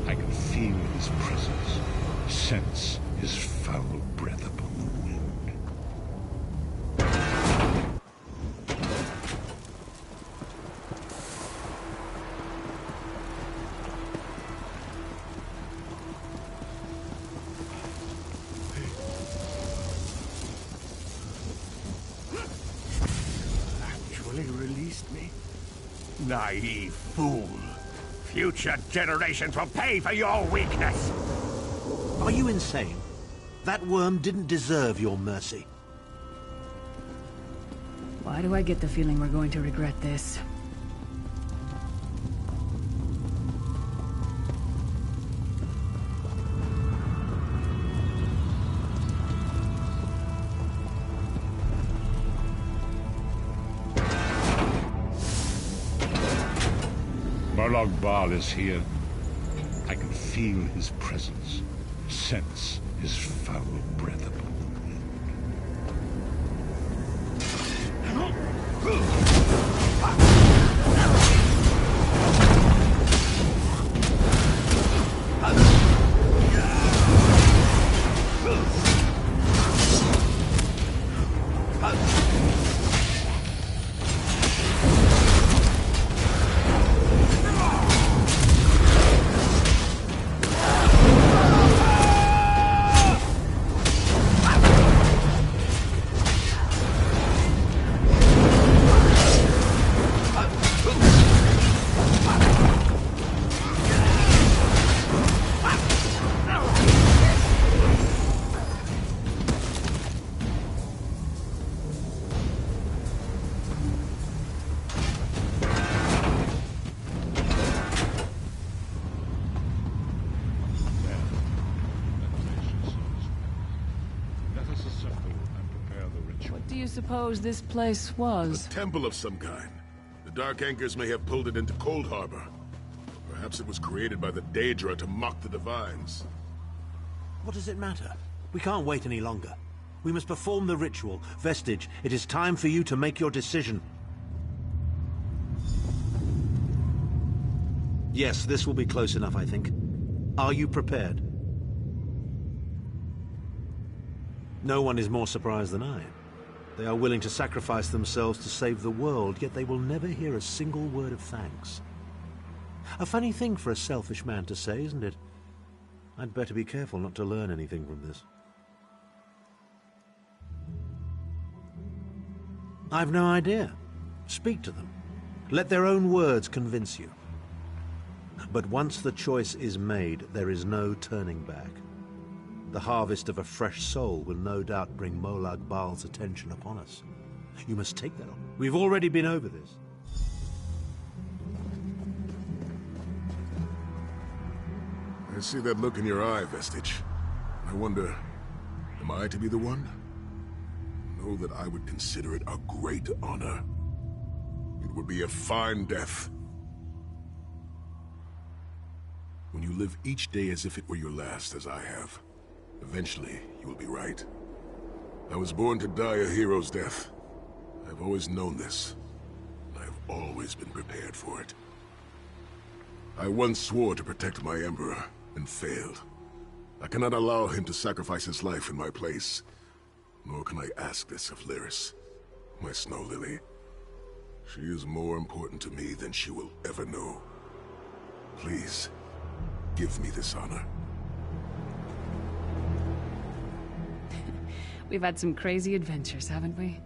I can feel his presence, sense his foul breath upon the wind. Actually released me? Naive fool. Future generations will pay for your weakness! Are you insane? That worm didn't deserve your mercy. Why do I get the feeling we're going to regret this? Molag Bal is here. I can feel his presence, sense his foul breath upon the wind. Suppose this place was? A temple of some kind. The Dark Anchors may have pulled it into Coldharbour. Perhaps it was created by the Daedra to mock the Divines. What does it matter? We can't wait any longer. We must perform the ritual. Vestige, it is time for you to make your decision. Yes, this will be close enough, I think. Are you prepared? No one is more surprised than I am. They are willing to sacrifice themselves to save the world, yet they will never hear a single word of thanks. A funny thing for a selfish man to say, isn't it? I'd better be careful not to learn anything from this. I've no idea. Speak to them. Let their own words convince you. But once the choice is made, there is no turning back. The harvest of a fresh soul will no doubt bring Molag Bal's attention upon us. You must take that on. We've already been over this. I see that look in your eye, Vestige. I wonder, am I to be the one? Know that I would consider it a great honor. It would be a fine death. When you live each day as if it were your last, as I have, eventually, you will be right. I was born to die a hero's death. I've always known this. I've always been prepared for it. I once swore to protect my Emperor, and failed. I cannot allow him to sacrifice his life in my place. Nor can I ask this of Lyris, my snow lily. She is more important to me than she will ever know. Please, give me this honor. We've had some crazy adventures, haven't we?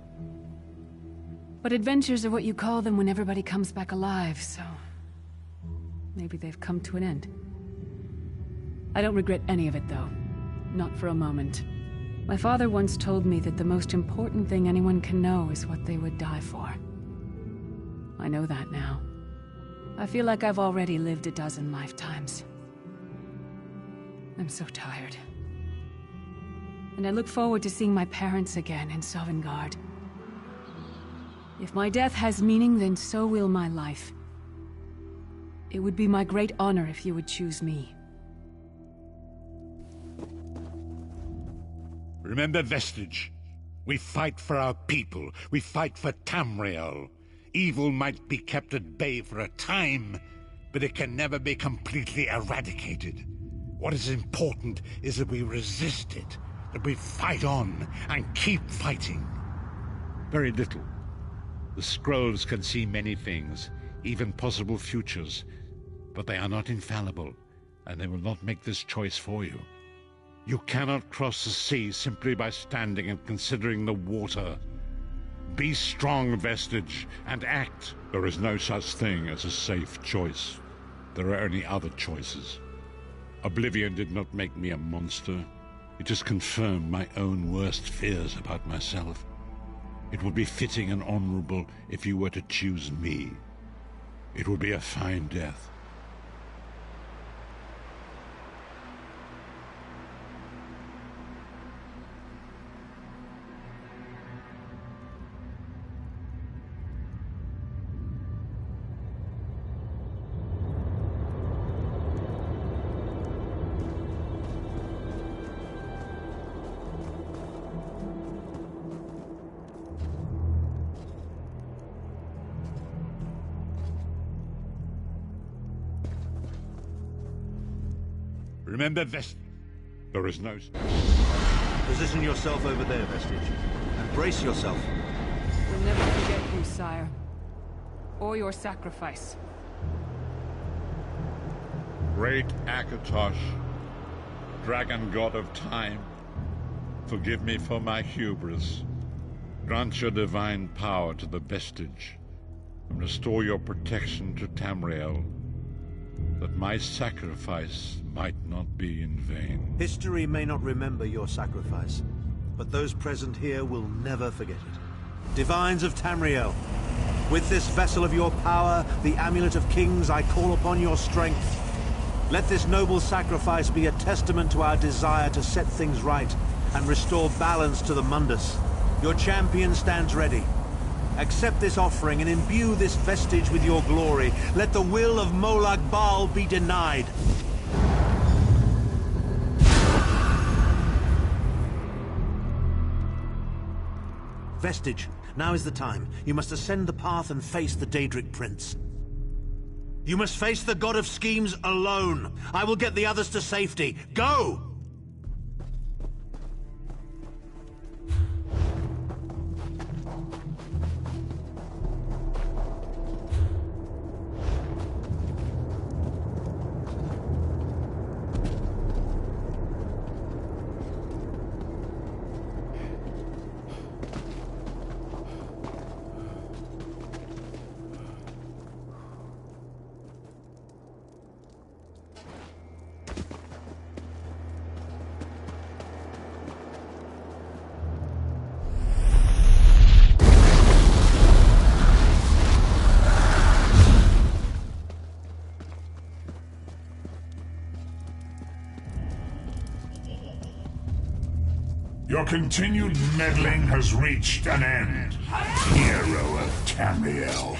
But adventures are what you call them when everybody comes back alive, so... maybe they've come to an end. I don't regret any of it, though. Not for a moment. My father once told me that the most important thing anyone can know is what they would die for. I know that now. I feel like I've already lived a dozen lifetimes. I'm so tired. And I look forward to seeing my parents again in Sovngarde. If my death has meaning, then so will my life. It would be my great honor if you would choose me. Remember, Vestige. We fight for our people. We fight for Tamriel. Evil might be kept at bay for a time, but it can never be completely eradicated. What is important is that we resist it, that we fight on and keep fighting. Very little. The scrolls can see many things, even possible futures, but they are not infallible, and they will not make this choice for you. You cannot cross the sea simply by standing and considering the water. Be strong, Vestige, and act. There is no such thing as a safe choice. There are only other choices. Oblivion did not make me a monster. It just confirmed my own worst fears about myself. It would be fitting and honorable if you were to choose me. It would be a fine death. Remember, there is no... Position yourself over there, Vestige. And brace yourself. We'll never forget you, sire. Or your sacrifice. Great Akatosh, dragon god of time, forgive me for my hubris. Grant your divine power to the Vestige, and restore your protection to Tamriel, that my sacrifice might not be in vain. History may not remember your sacrifice, but those present here will never forget it. Divines of Tamriel, with this vessel of your power, the Amulet of Kings, I call upon your strength. Let this noble sacrifice be a testament to our desire to set things right and restore balance to the Mundus. Your champion stands ready. Accept this offering and imbue this vestige with your glory. Let the will of Molag Bal be denied. Vestige, now is the time. You must ascend the path and face the Daedric Prince. You must face the God of Schemes alone. I will get the others to safety. Go! Your continued meddling has reached an end, hero of Tamriel.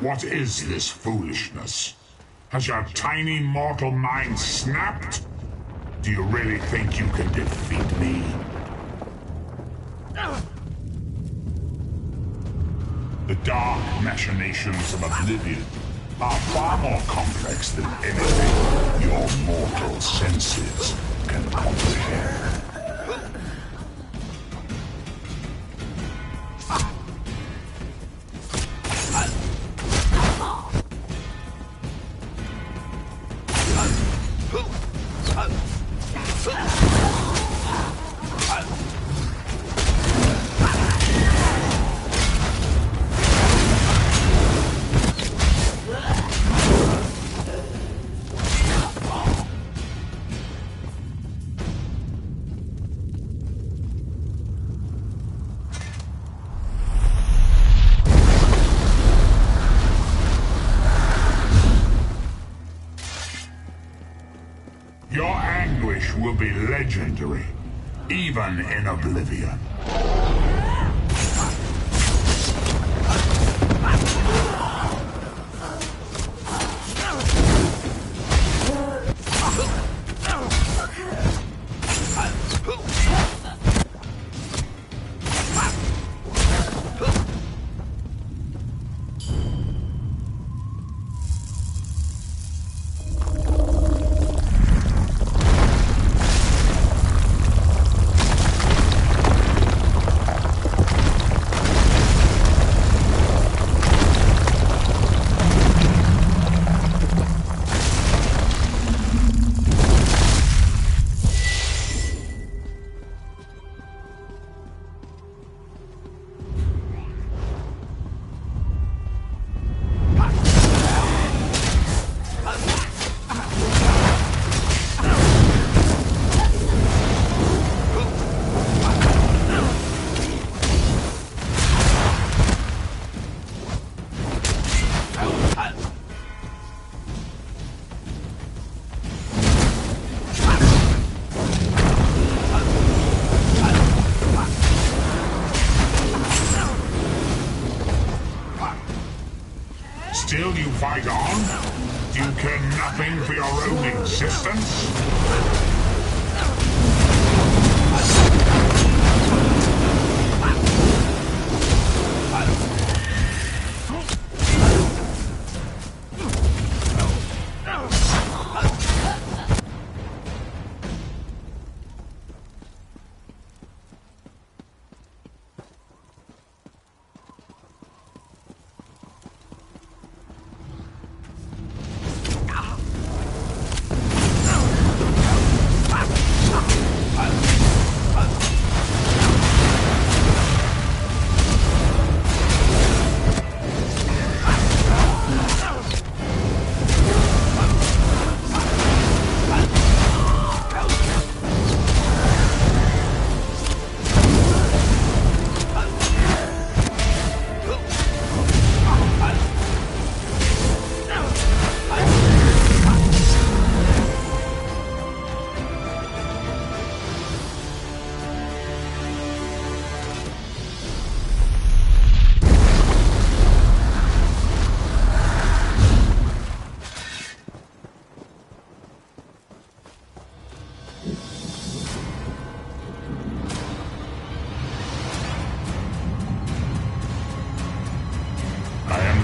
What is this foolishness? Has your tiny mortal mind snapped? Do you really think you can defeat me? The dark machinations of Oblivion are far more complex than anything your mortal senses can comprehend. Your anguish will be legendary, even in Oblivion. Still you fight on? Do you care nothing for your own existence?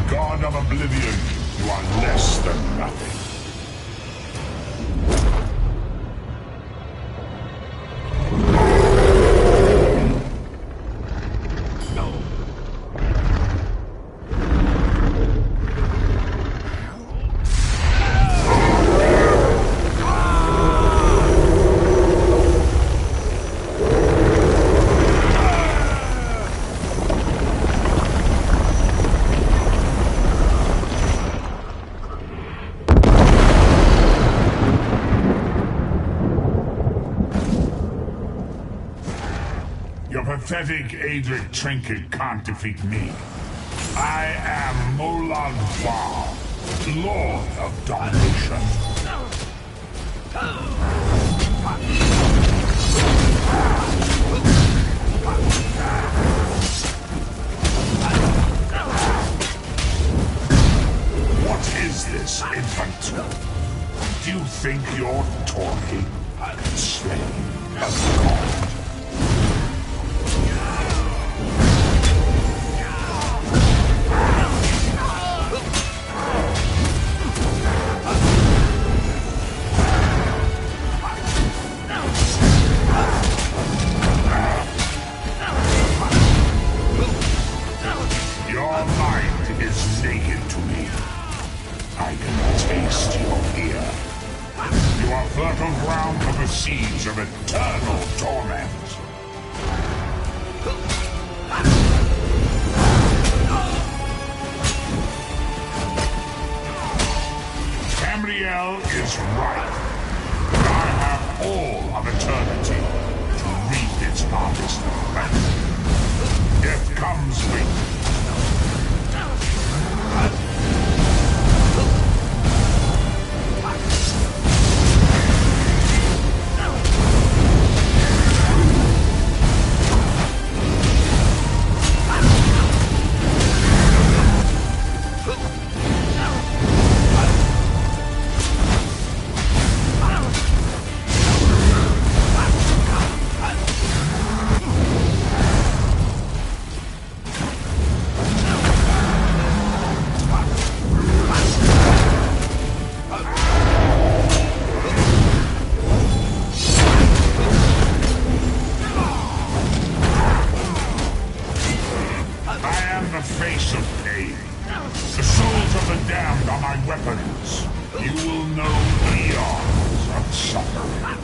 God of Oblivion, you are less than nothing. Your pathetic Adric trinket can't defeat me. I am Molag Bal, Lord of Domination. What is this, infant? Do you think you're toy? Slave of God. Your mind is naked to me. I can taste your fear. You are fertile ground for the seeds of eternal torment. Tamriel is right. I have all of eternity to reap its harvest. Death comes late. The face of pain. The souls of the damned are my weapons. You will know eons of suffering.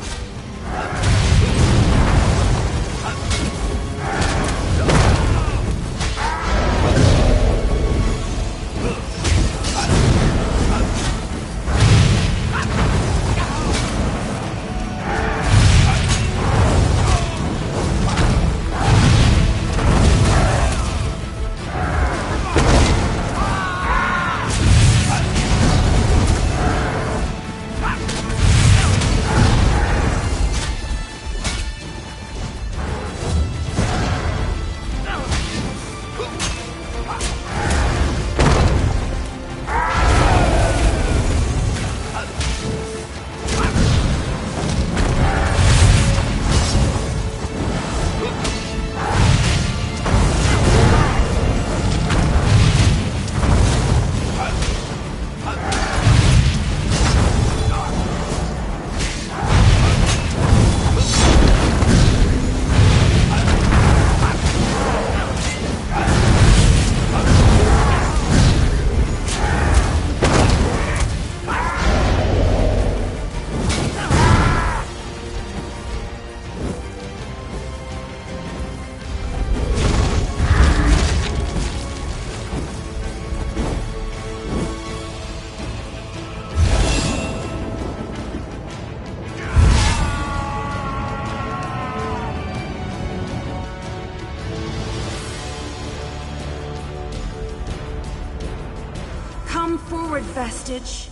onward, Vestige.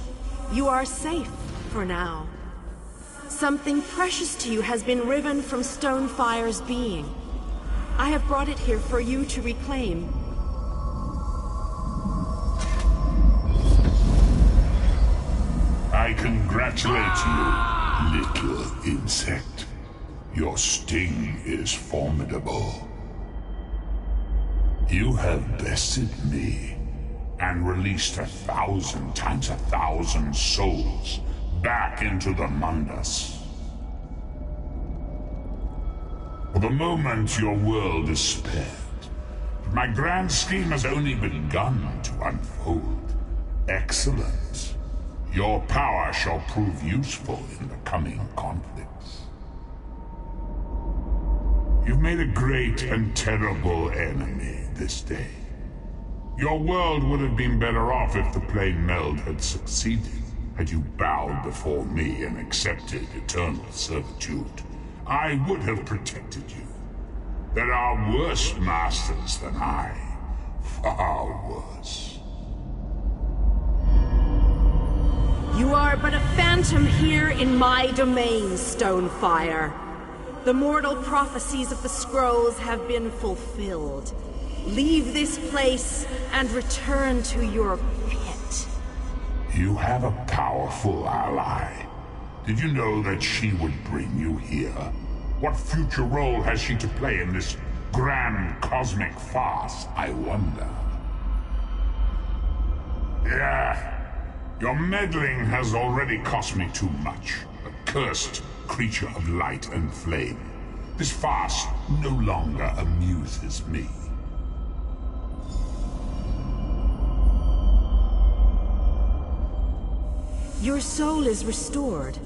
You are safe for now. Something precious to you has been riven from Stonefire's being. I have brought it here for you to reclaim. I congratulate you, little insect. Your sting is formidable. You have bested me and released 1,000 times 1,000 souls back into the Mundus. For the moment, your world is spared. My grand scheme has only begun to unfold. Excellent. Your power shall prove useful in the coming conflicts. You've made a great and terrible enemy this day. Your world would have been better off if the plane meld had succeeded, had you bowed before me and accepted eternal servitude. I would have protected you. There are worse masters than I. Far worse. You are but a phantom here in my domain, Stonefire. The mortal prophecies of the scrolls have been fulfilled. Leave this place and return to your pit. You have a powerful ally. Did you know that she would bring you here? What future role has she to play in this grand cosmic farce, I wonder? Yeah. Your meddling has already cost me too much. A cursed creature of light and flame. This farce no longer amuses me. Your soul is restored.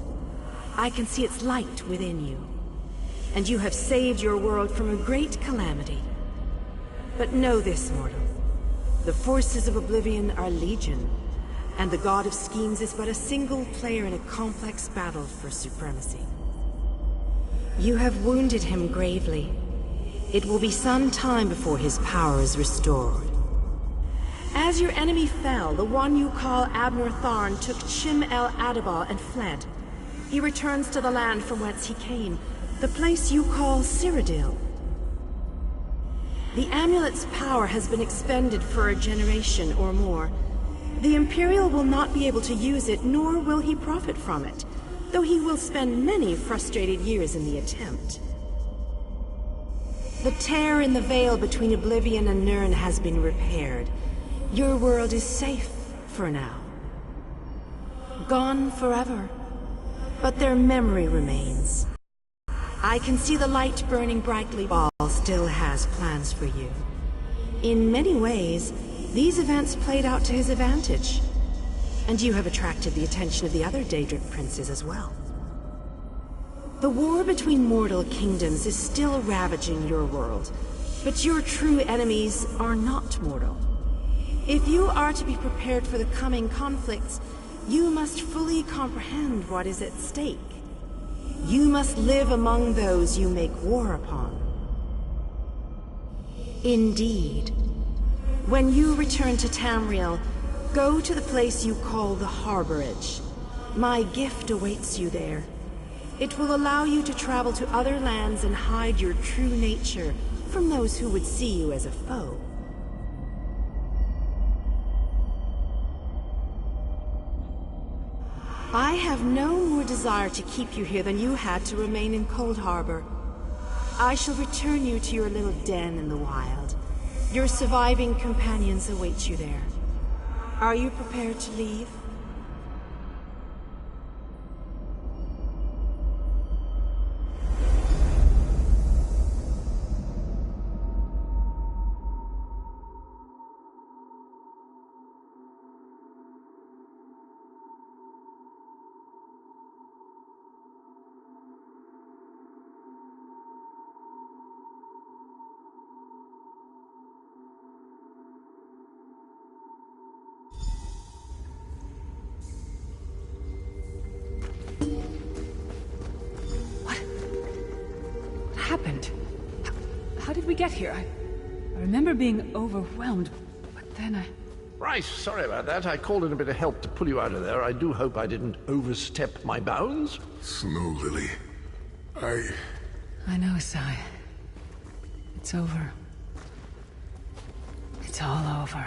I can see its light within you. And you have saved your world from a great calamity. But know this, mortal. The forces of Oblivion are legion. And the God of Schemes is but a single player in a complex battle for supremacy. You have wounded him gravely. It will be some time before his power is restored. As your enemy fell, the one you call Abner Tharn took Chim El Adabal and fled. He returns to the land from whence he came, the place you call Cyrodiil. The amulet's power has been expended for a generation or more. The Imperial will not be able to use it, nor will he profit from it, though he will spend many frustrated years in the attempt. The tear in the veil between Oblivion and Nirn has been repaired. Your world is safe for now. Gone forever, but their memory remains. I can see the light burning brightly. Ball still has plans for you. In many ways, these events played out to his advantage. And you have attracted the attention of the other Daedric princes as well. The war between mortal kingdoms is still ravaging your world, but your true enemies are not mortal. If you are to be prepared for the coming conflicts, you must fully comprehend what is at stake. You must live among those you make war upon. Indeed. When you return to Tamriel, go to the place you call the Harborage. My gift awaits you there. It will allow you to travel to other lands and hide your true nature from those who would see you as a foe. I have no more desire to keep you here than you had to remain in Coldharbour. I shall return you to your little den in the wild. Your surviving companions await you there. Are you prepared to leave? Happened? How did we get here? I remember being overwhelmed, but then Right, sorry about that. I called in a bit of help to pull you out of there. I do hope I didn't overstep my bounds. Snow Lily, I know, Sai. It's over. It's all over.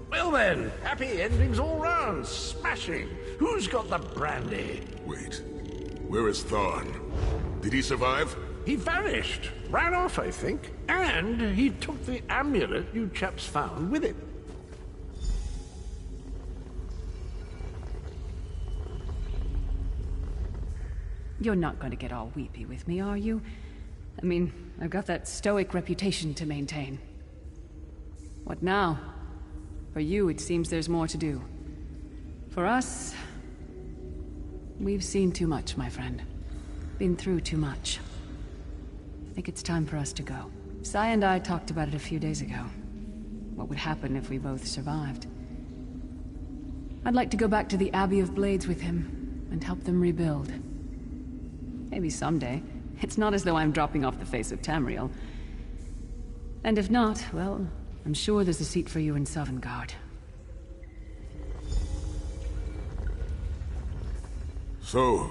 Well then, happy endings all round. Smashing. Who's got the brandy? Wait. Where is Thorn? Did he survive? He vanished. Ran off, I think. And he took the amulet you chaps found with him. You're not going to get all weepy with me, are you? I mean, I've got that stoic reputation to maintain. What now? For you, it seems there's more to do. For us, we've seen too much, my friend. Been through too much. I think it's time for us to go. Sai and I talked about it a few days ago. What would happen if we both survived. I'd like to go back to the Abbey of Blades with him, and help them rebuild. Maybe someday. It's not as though I'm dropping off the face of Tamriel. And if not, well, I'm sure there's a seat for you in Sovngarde. So,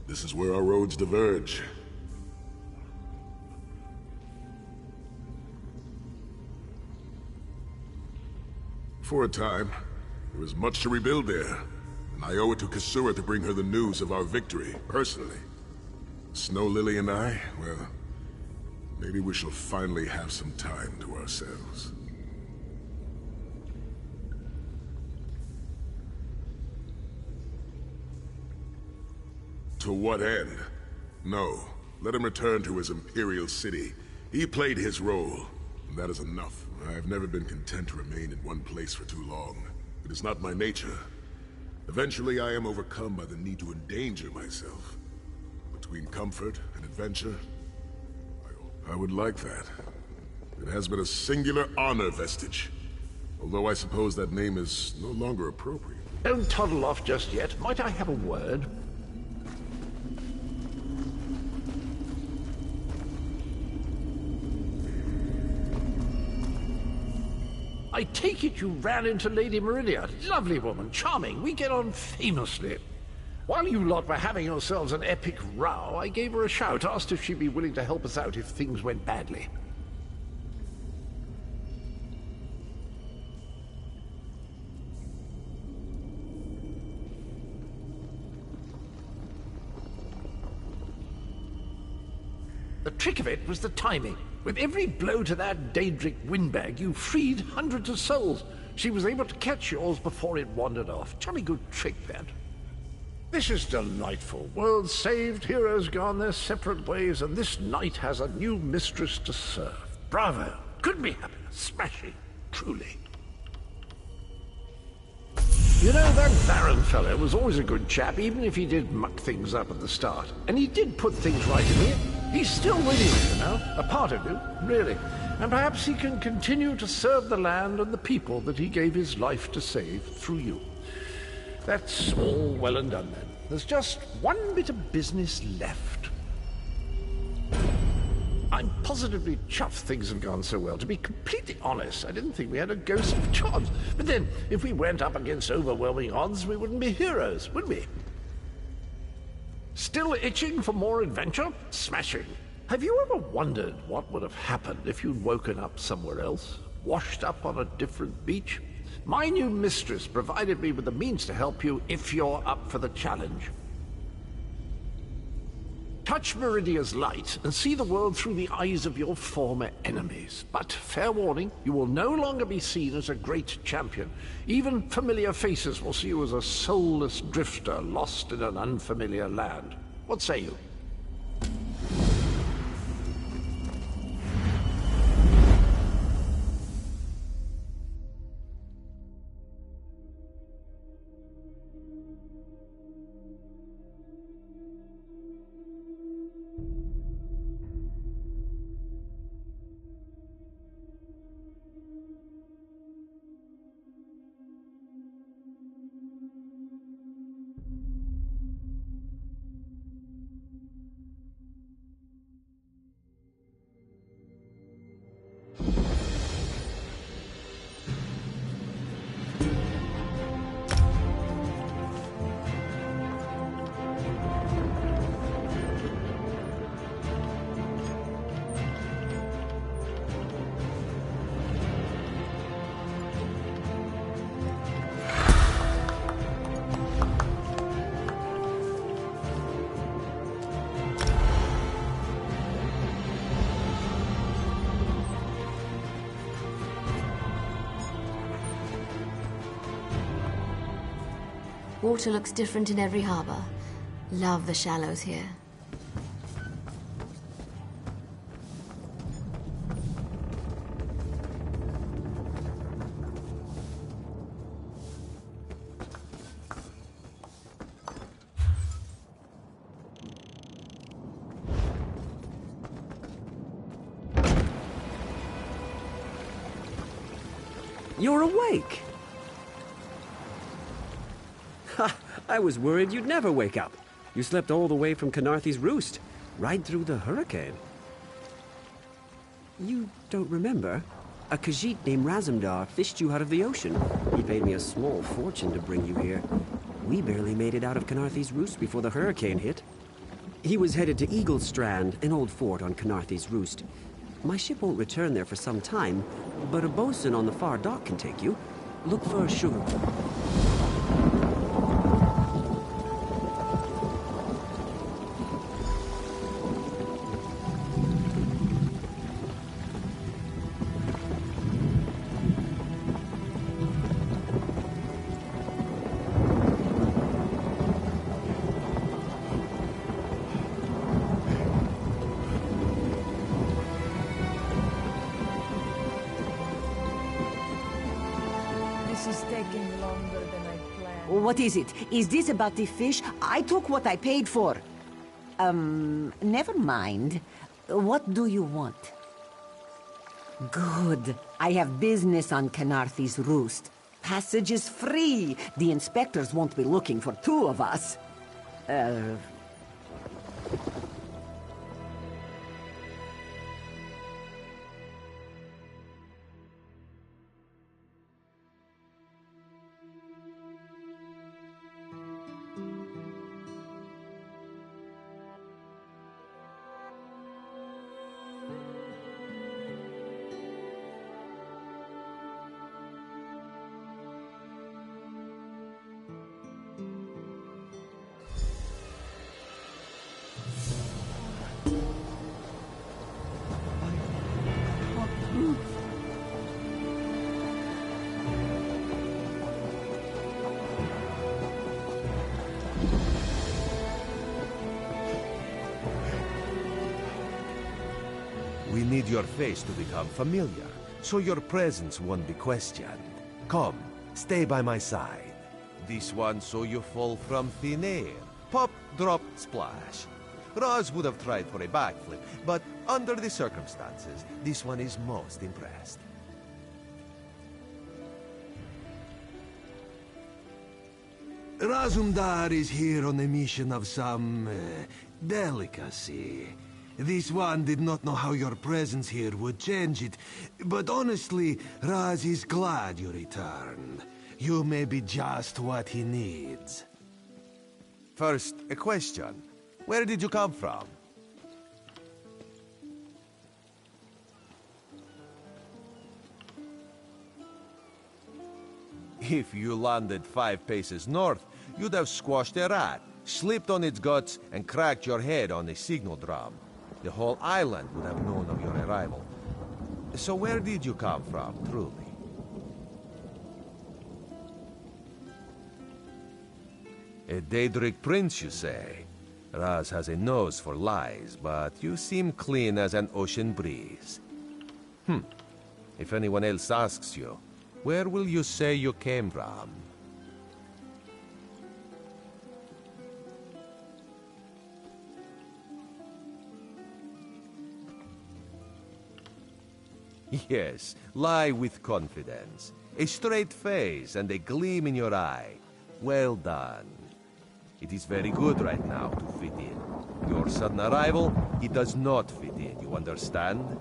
this is where our roads diverge. For a time, there was much to rebuild there, and I owe it to Kasura to bring her the news of our victory, personally. Snow Lily and I, well, maybe we shall finally have some time to ourselves. To what end? No. Let him return to his Imperial city. He played his role, and that is enough. I have never been content to remain in one place for too long. It is not my nature. Eventually, I am overcome by the need to endanger myself. Between comfort and adventure, I would like that. It has been a singular honor, Vestige. Although I suppose that name is no longer appropriate. Don't toddle off just yet. Might I have a word? I take it you ran into Lady Meridia. Lovely woman, charming. We get on famously. While you lot were having yourselves an epic row, I gave her a shout, asked if she'd be willing to help us out if things went badly. The trick of it was the timing. With every blow to that Daedric windbag, you freed hundreds of souls. She was able to catch yours before it wandered off. Jolly good trick, that. This is delightful. World saved, heroes gone their separate ways, and this knight has a new mistress to serve. Bravo. Couldn't be happier. Smashing. Truly. You know, that Baron fellow was always a good chap, even if he did muck things up at the start. And he did put things right in here. He's still with you, you know, a part of you, really. And perhaps he can continue to serve the land and the people that he gave his life to save through you. That's all well and done then. There's just one bit of business left. I'm positively chuffed things have gone so well. To be completely honest, I didn't think we had a ghost of chance. But then, if we went up against overwhelming odds, we wouldn't be heroes, would we? Still itching for more adventure? Smashing. Have you ever wondered what would have happened if you'd woken up somewhere else? Washed up on a different beach? My new mistress provided me with the means to help you if you're up for the challenge. Touch Meridia's light and see the world through the eyes of your former enemies. But, fair warning, you will no longer be seen as a great champion. Even familiar faces will see you as a soulless drifter lost in an unfamiliar land. What say you? Water looks different in every harbor. Love the shallows here. You're awake! Ha! I was worried you'd never wake up. You slept all the way from Canarthy's Roost, right through the hurricane. You don't remember? A Khajiit named Razumdar fished you out of the ocean. He paid me a small fortune to bring you here. We barely made it out of Canarthy's Roost before the hurricane hit. He was headed to Eagle Strand, an old fort on Canarthy's Roost. My ship won't return there for some time, but a bosun on the far dock can take you. Look for a sugar. What is it? Is this about the fish? I took what I paid for. Never mind. What do you want? Good. I have business on Canarthy's Roost. Passage is free. The inspectors won't be looking for two of us. We need your face to become familiar, so your presence won't be questioned. Come, stay by my side. This one saw you fall from thin air. Pop, drop, splash. Roz would have tried for a backflip, but under the circumstances, this one is most impressed. Razumdar is here on a mission of some delicacy. This one did not know how your presence here would change it, but honestly, Raz is glad you returned. You may be just what he needs. First, a question. Where did you come from? If you landed 5 paces north, you'd have squashed a rat, slipped on its guts, and cracked your head on a signal drum. The whole island would have known of your arrival. So where did you come from, truly? A Daedric prince, you say? Raz has a nose for lies, but you seem clean as an ocean breeze. If anyone else asks you, where will you say you came from? Yes, lie with confidence. A straight face and a gleam in your eye. Well done. It is very good right now to fit in. Your sudden arrival, it does not fit in, you understand?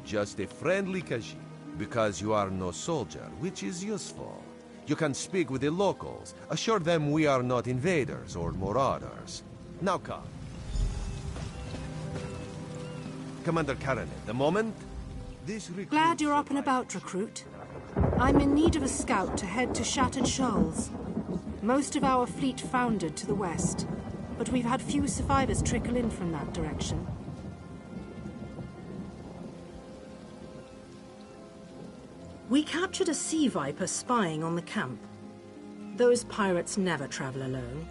Just a friendly Khajiit. Because you are no soldier, which is useful. You can speak with the locals, assure them we are not invaders or marauders. Now come. Commander Karanet, the moment... Glad you're up and about, recruit. I'm in need of a scout to head to Shattered Shoals. Most of our fleet foundered to the west. but we've had few survivors trickle in from that direction. We captured a sea viper spying on the camp. Those pirates never travel alone.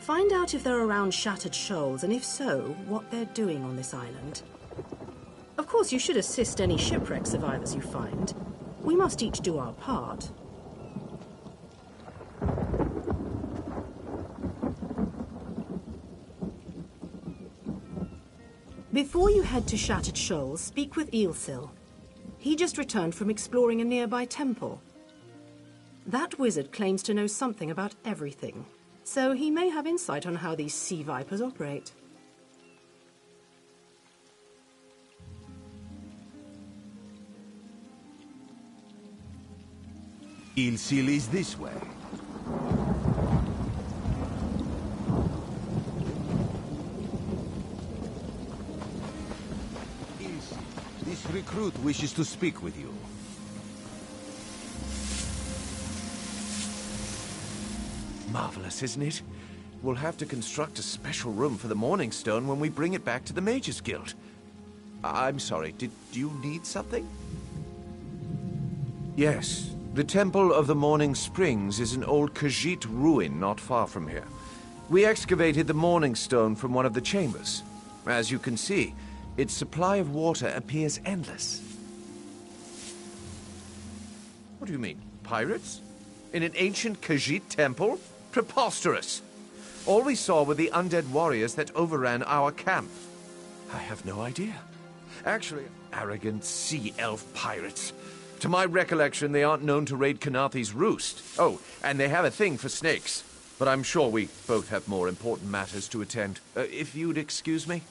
Find out if they're around Shattered Shoals, and if so, what they're doing on this island. Of course, you should assist any shipwreck survivors you find. We must each do our part. Before you head to Shattered Shoals, speak with Eelsil. He just returned from exploring a nearby temple. That wizard claims to know something about everything, so he may have insight on how these sea vipers operate. Eelsil is this way. Eelsil, this recruit wishes to speak with you. Marvelous, isn't it? We'll have to construct a special room for the Morning Stone when we bring it back to the Mages Guild. I'm sorry, did you need something? Yes. The Temple of the Morning Springs is an old Khajiit ruin not far from here. We excavated the Morning Stone from one of the chambers. As you can see, its supply of water appears endless. What do you mean, pirates? In an ancient Khajiit temple? Preposterous! All we saw were the undead warriors that overran our camp. I have no idea. Actually, arrogant sea elf pirates. To my recollection, they aren't known to raid Kanathe's roost. Oh, and they have a thing for snakes. But I'm sure we both have more important matters to attend. If you'd excuse me?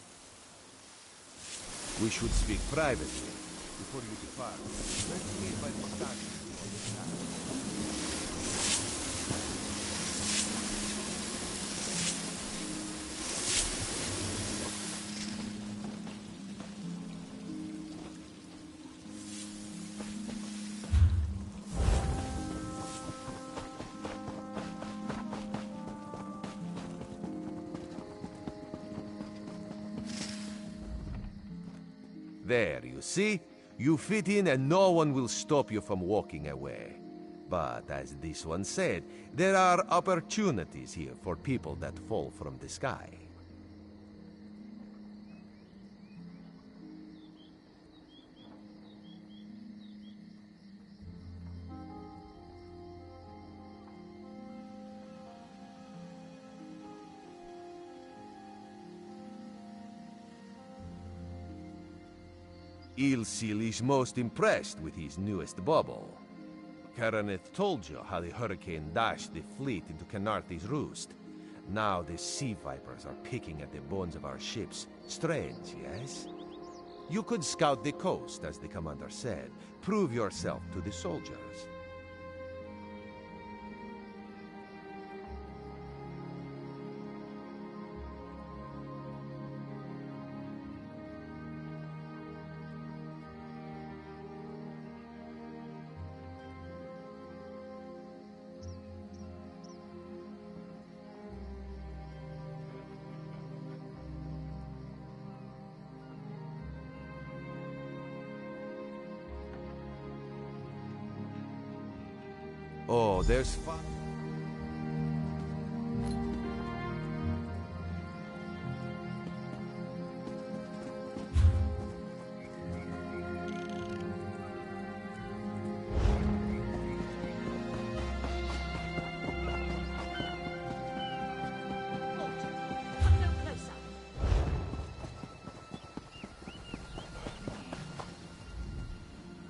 We should speak privately before you depart. Let's meet by the start. There, you see? You fit in and no one will stop you from walking away. But as this one said, there are opportunities here for people that fall from the sky. Eelsil is most impressed with his newest bauble. Karaneth told you how the hurricane dashed the fleet into Kanathe's roost. Now the sea vipers are picking at the bones of our ships. Strange, yes? You could scout the coast, as the commander said. Prove yourself to the soldiers. Oh, there's fun.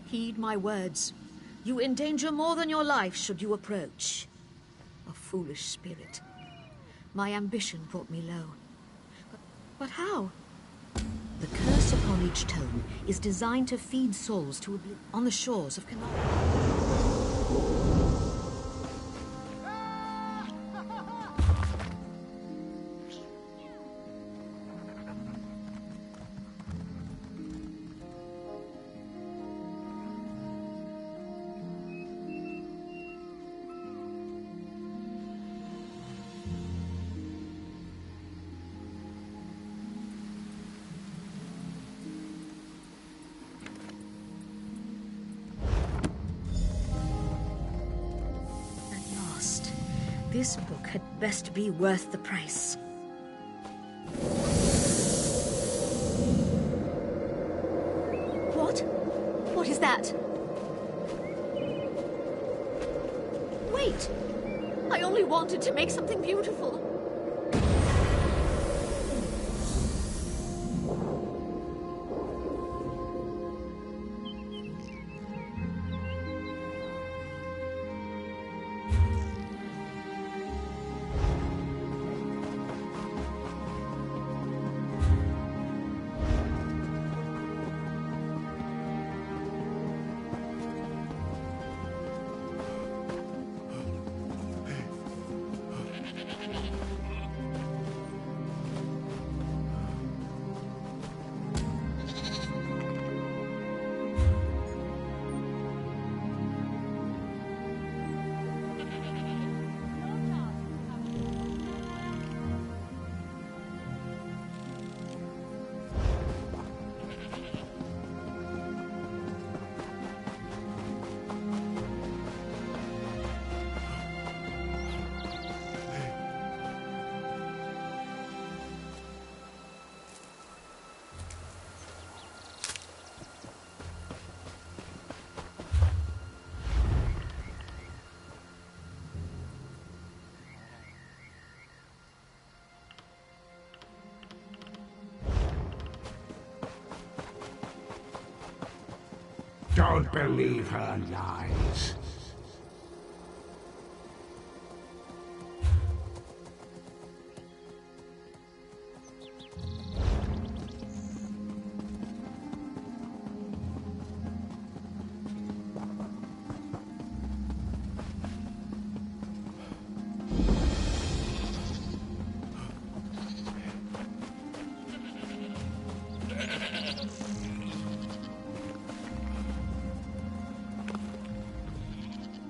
Heed my words. You endanger more than your life should you approach. A foolish spirit. My ambition brought me low. But how? The curse upon each tome is designed to feed souls to oblivion on the shores of Kanath. This book had best be worth the price. What? What is that? Wait! I only wanted to make something beautiful. Don't believe her lies.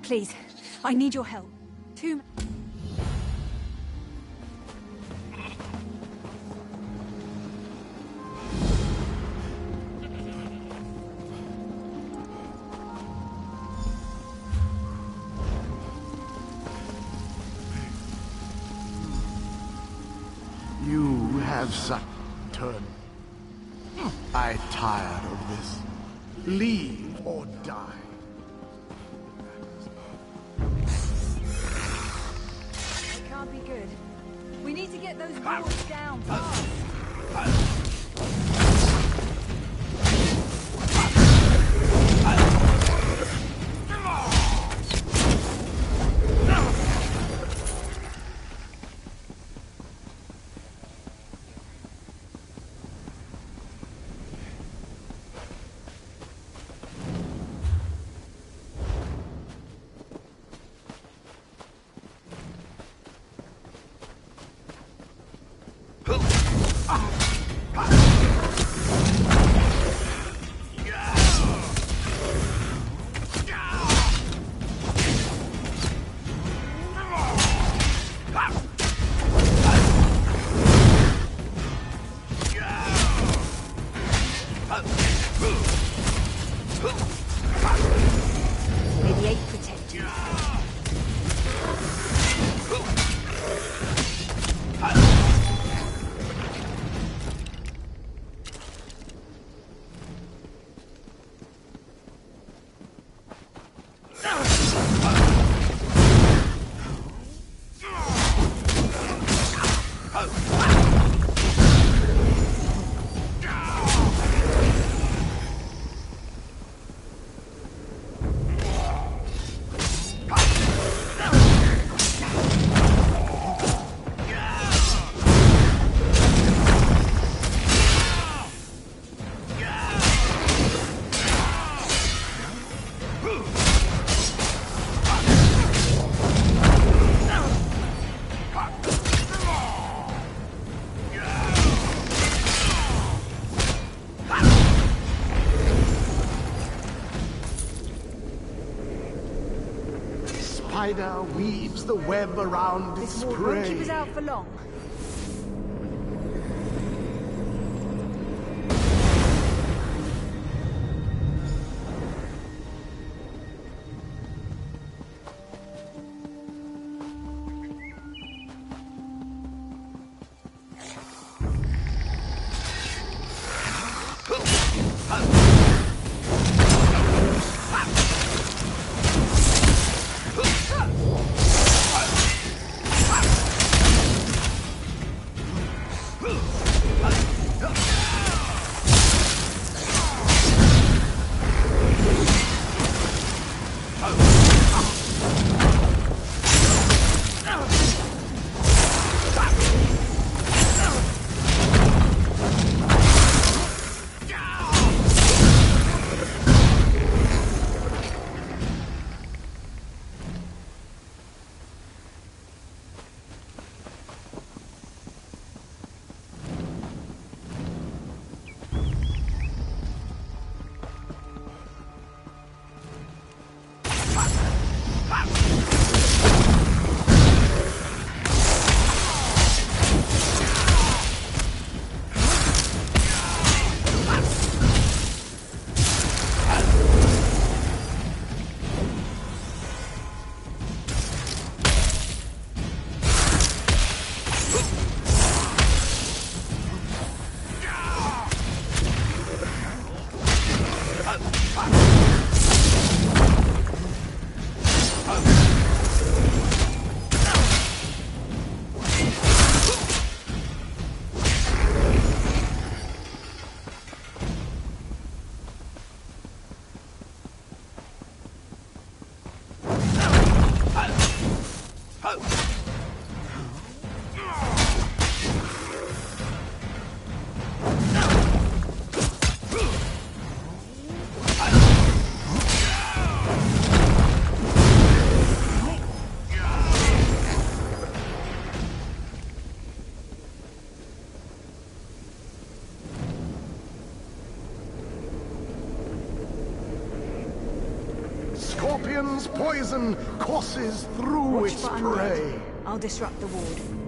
Please, I need your help. You have such turn. I'm tired of this. Leave or die. It can't be good. We need to get those walls down fast. Spider weaves the web around its This ward won't keep prey. us out for long. Hell's poison courses through Watch its for undead. prey. I'll disrupt the ward.